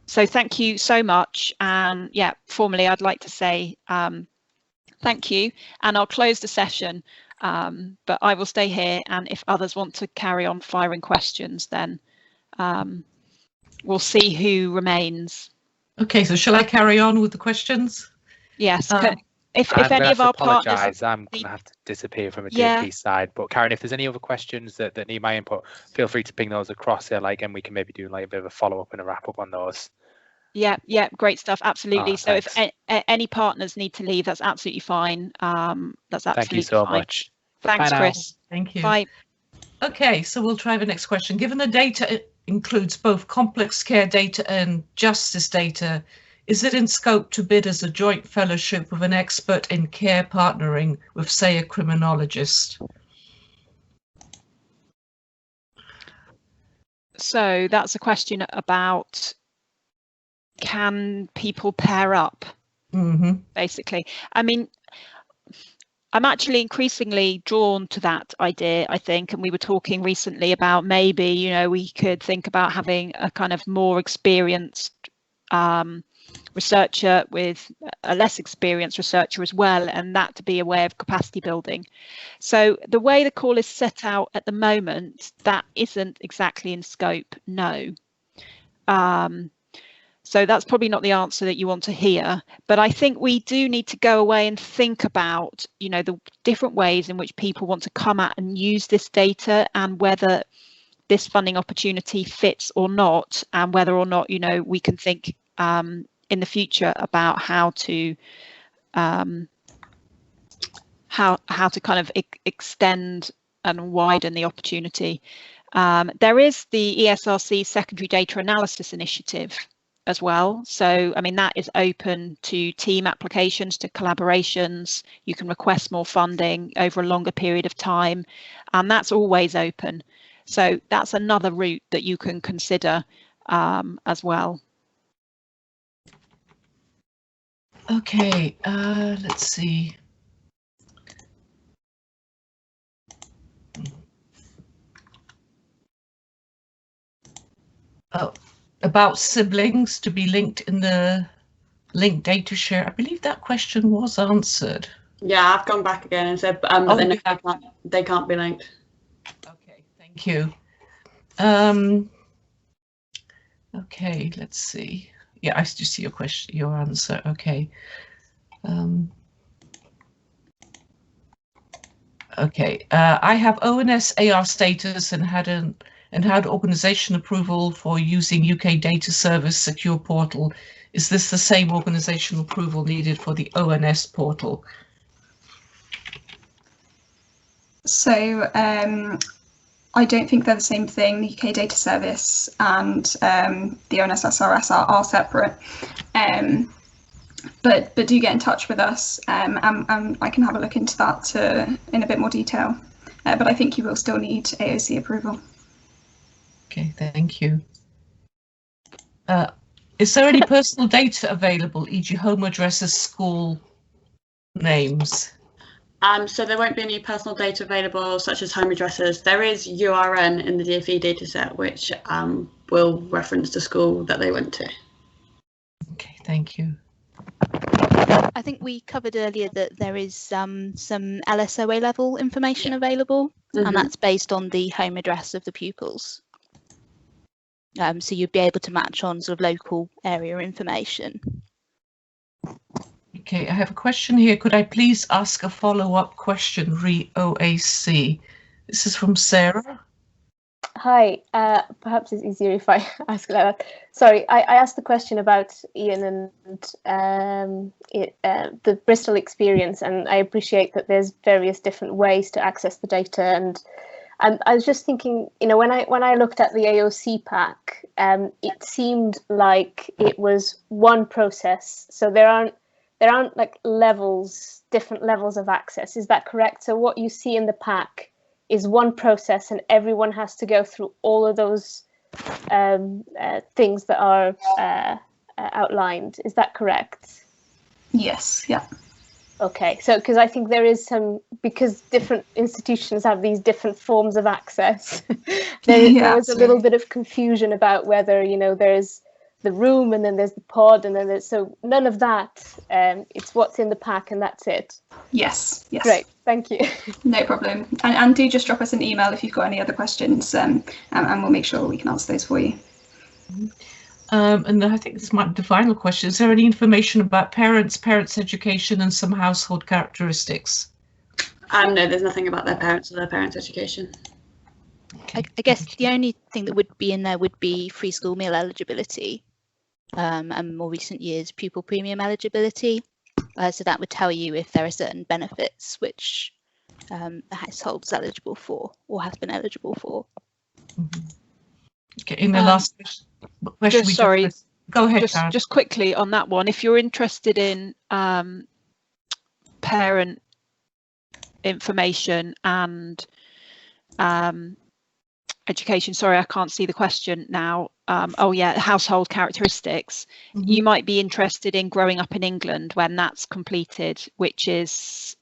So thank you so much. And yeah, formally, I'd like to say thank you, and I'll close the session, but I will stay here, and if others want to carry on firing questions, then we'll see who remains. Okay, so shall I carry on with the questions? Yes. If any of our partners, I'm going to have to disappear from a DfE side. But Karen, if there's any other questions that need my input, feel free to ping those across there, and we can maybe do like a bit of a follow up and a wrap up on those. Yeah, great stuff. Absolutely. Oh, so if thanks. any partners need to leave, that's absolutely fine. That's absolutely Thank you so fine. much. Thanks, Bye now. Chris. Thank you. Bye. Okay, so we'll try the next question. Given the data includes both complex care data and justice data, is it in scope to bid as a joint fellowship with an expert in care partnering with, say, a criminologist? So that's a question about, can people pair up? Basically, I mean, I'm actually increasingly drawn to that idea, I think, and we were talking recently about maybe, you know, we could think about having a kind of more experienced researcher with a less experienced researcher as well, and that to be a way of capacity building. So the way the call is set out at the moment, that isn't exactly in scope, no. So that's probably not the answer that you want to hear, but I think we do need to go away and think about, you know, the different ways in which people want to come at and use this data, and whether this funding opportunity fits or not, and whether or not, you know, we can think in the future about how to kind of extend and widen the opportunity. There is the ESRC Secondary Data Analysis Initiative as well. So, I mean, that is open to team applications, to collaborations. You can request more funding over a longer period of time, and that's always open. So that's another route that you can consider as well. Okay, let's see. Oh, about siblings to be linked in the linked data share. I believe that question was answered. Yeah, I've gone back again and said, but they can't be linked. Okay, thank you. Okay, let's see. Yeah, I just see your question, your answer. Okay. Okay, I have ONS AR status and had organisation approval for using UK Data Service Secure Portal. Is this the same organisational approval needed for the ONS portal? So I don't think they're the same thing. The UK Data Service and the ONS SRS are separate. But do get in touch with us, and I can have a look into that in a bit more detail. But I think you will still need AOC approval. Okay, thank you. Is there any personal data available, e.g. home addresses, school names? So there won't be any personal data available, such as home addresses. There is URN in the DfE dataset, which will reference the school that they went to. Okay, thank you. I think we covered earlier that there is some LSOA level information available, and that's based on the home address of the pupils. So you'd be able to match on sort of local area information. Okay, I have a question here. Could I please ask a follow-up question re OAC? This is from Sarah. Hi, perhaps it's easier if I ask like that. Sorry, I asked the question about Ian and the Bristol experience, and I appreciate that there's various different ways to access the data. And I was just thinking, you know, when I looked at the AOC pack, it seemed like it was one process. So there aren't like different levels of access. Is that correct? So what you see in the pack is one process, and everyone has to go through all of those things that are outlined. Is that correct? Yes. Yeah. Okay. So because I think there is because different institutions have these different forms of access, there was a little bit of confusion about whether, you know, there's the room and then there's the pod and then there's, so none of that. It's what's in the pack and that's it. Yes. Great, thank you. No problem. And do just drop us an email if you've got any other questions, and we'll make sure we can answer those for you. And I think this might be the final question. Is there any information about parents' education and some household characteristics? No, there's nothing about their parents or their parents' education. I guess the only thing that would be in there would be free school meal eligibility. and more recent years pupil premium eligibility. So that would tell you if there are certain benefits which a household is eligible for or has been eligible for. Okay, in the last question, sorry, go ahead, just quickly on that one. If you're interested in parent information and education, sorry, I can't see the question now. Oh yeah, household characteristics. You might be interested in growing up in England when that's completed, which is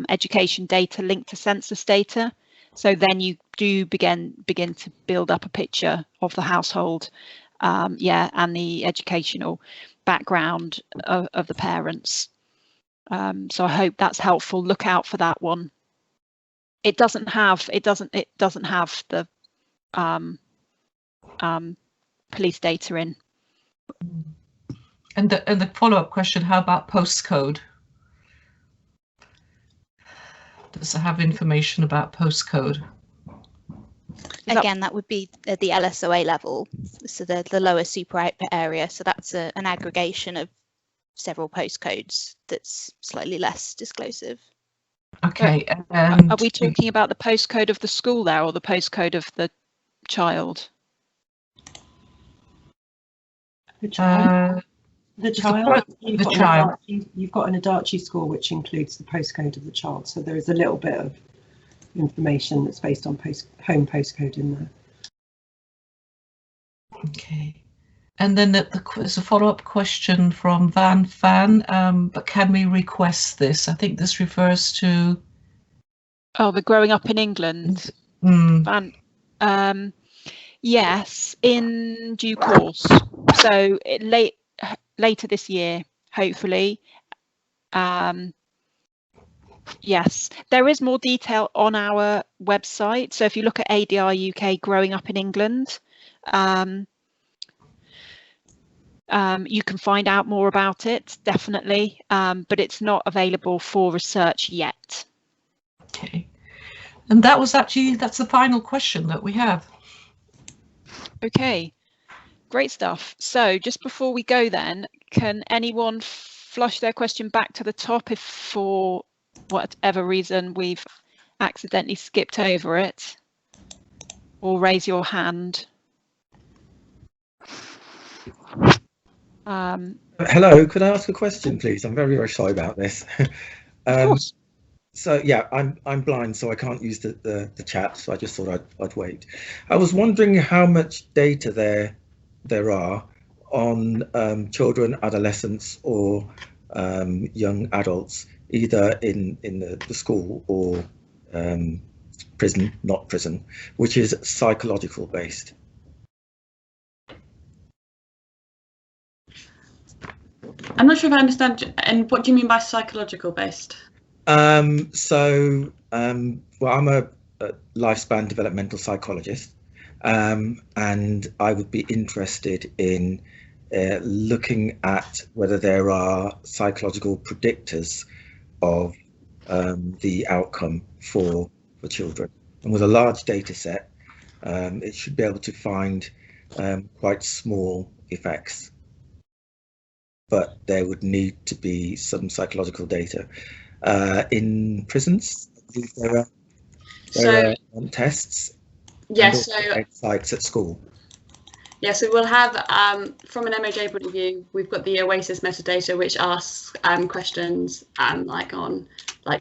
education data linked to census data. So then you do begin to build up a picture of the household, and the educational background of the parents. So I hope that's helpful. Look out for that one. It doesn't have the police data in. And the follow-up question, how about postcode? Does it have information about postcode? Again, that would be at the LSOA level, so the lower super output area. So that's an aggregation of several postcodes that's slightly less disclosive. Okay. Are we talking about the postcode of the school there or the postcode of the child? The child. The child. child. You've got an Adachi score which includes the postcode of the child. So there is a little bit of information that's based on home postcode in there. Okay. And then there's a follow-up question from Van Fan, but can we request this? I think this refers to... Oh, the growing up in England. Yes, in due course. So later this year, hopefully. Yes, there is more detail on our website. So if you look at ADR UK growing up in England, you can find out more about it, definitely, but it's not available for research yet. Okay, and that's the final question that we have. Okay, great stuff. So just before we go then, can anyone flush their question back to the top if for whatever reason we've accidentally skipped over it, or raise your hand? Hello, could I ask a question, please? I'm very, very sorry about this. Of course. So yeah, I'm blind, so I can't use the chat. So I just thought I'd wait. I was wondering how much data there are on children, adolescents, or young adults, either in the school or prison, not prison, which is psychological based. I'm not sure if I understand. And what do you mean by psychological based? Well, I'm a lifespan developmental psychologist, and I would be interested in looking at whether there are psychological predictors of the outcome for children. And with a large data set, it should be able to find quite small effects, but there would need to be some psychological data. In prisons, there are tests. Yes, sites at school. Yeah, so we'll have, from an MoJ point of view, we've got the OASIS metadata, which asks questions on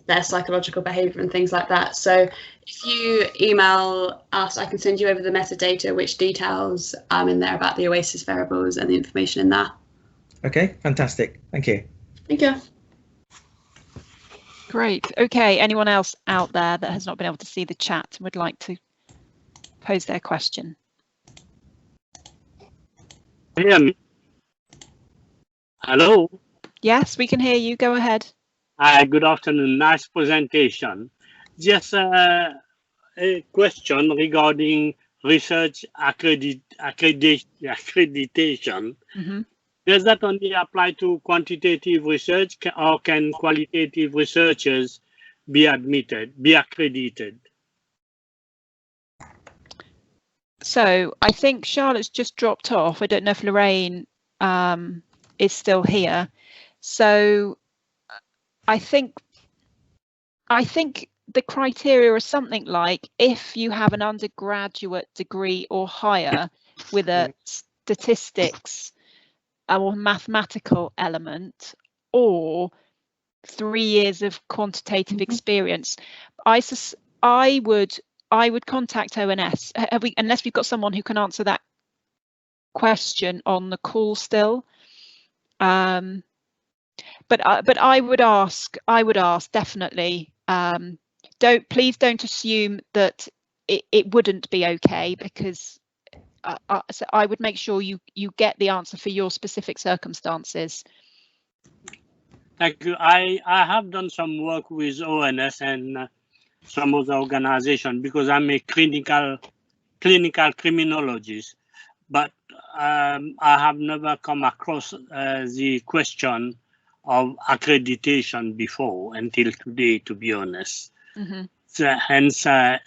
their psychological behaviour and things like that. So if you email us, I can send you over the metadata, which details in there about the OASIS variables and the information in there. Okay, fantastic. Thank you. Thank you. Great. Okay, anyone else out there that has not been able to see the chat and would like to pose their question? Hear me? Hello? Yes, we can hear you. Go ahead. Hi, good afternoon. Nice presentation. Just a question regarding research accreditation. Mm-hmm. Does that only apply to quantitative research, or can qualitative researchers be accredited? So I think Charlotte's just dropped off. I don't know if Lorraine is still here. So I think the criteria are something like if you have an undergraduate degree or higher with a statistics or mathematical element, or 3 years of quantitative experience. I would contact ONS. Unless we've got someone who can answer that question on the call still. But I would ask definitely. Please don't assume that it wouldn't be okay, because so I would make sure you get the answer for your specific circumstances. Thank you. I have done some work with ONS and some other organization, because I'm a clinical criminologist, but I have never come across the question of accreditation before until today, to be honest. So hence, I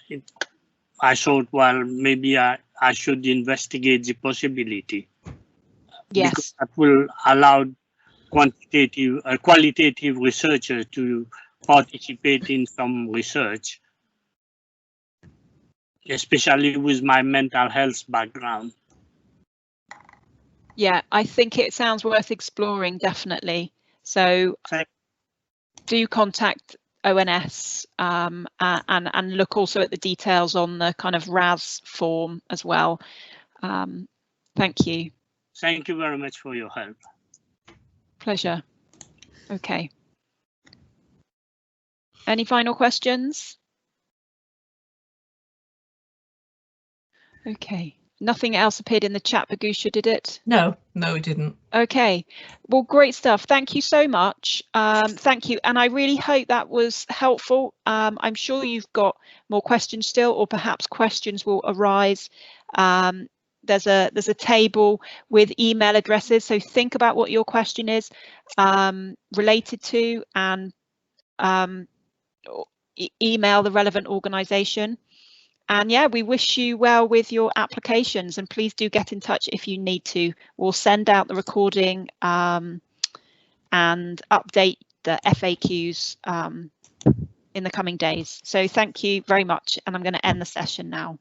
thought, well, maybe I should investigate the possibility. Yes. Because that will allow qualitative researchers to participate in some research, especially with my mental health background. Yeah, I think it sounds worth exploring, definitely. So do contact ONS and look also at the details on the kind of RAS form as well. Thank you. Thank you very much for your help. Pleasure. Okay. Any final questions? Okay. Nothing else appeared in the chat, Bagusha, did it? No, it didn't. Okay, well, great stuff. Thank you so much. Thank you. And I really hope that was helpful. I'm sure you've got more questions still, or perhaps questions will arise. There's a table with email addresses, so think about what your question is related to, and email the relevant organisation. And yeah, we wish you well with your applications, and please do get in touch if you need to. We'll send out the recording and update the FAQs in the coming days. So thank you very much, and I'm going to end the session now.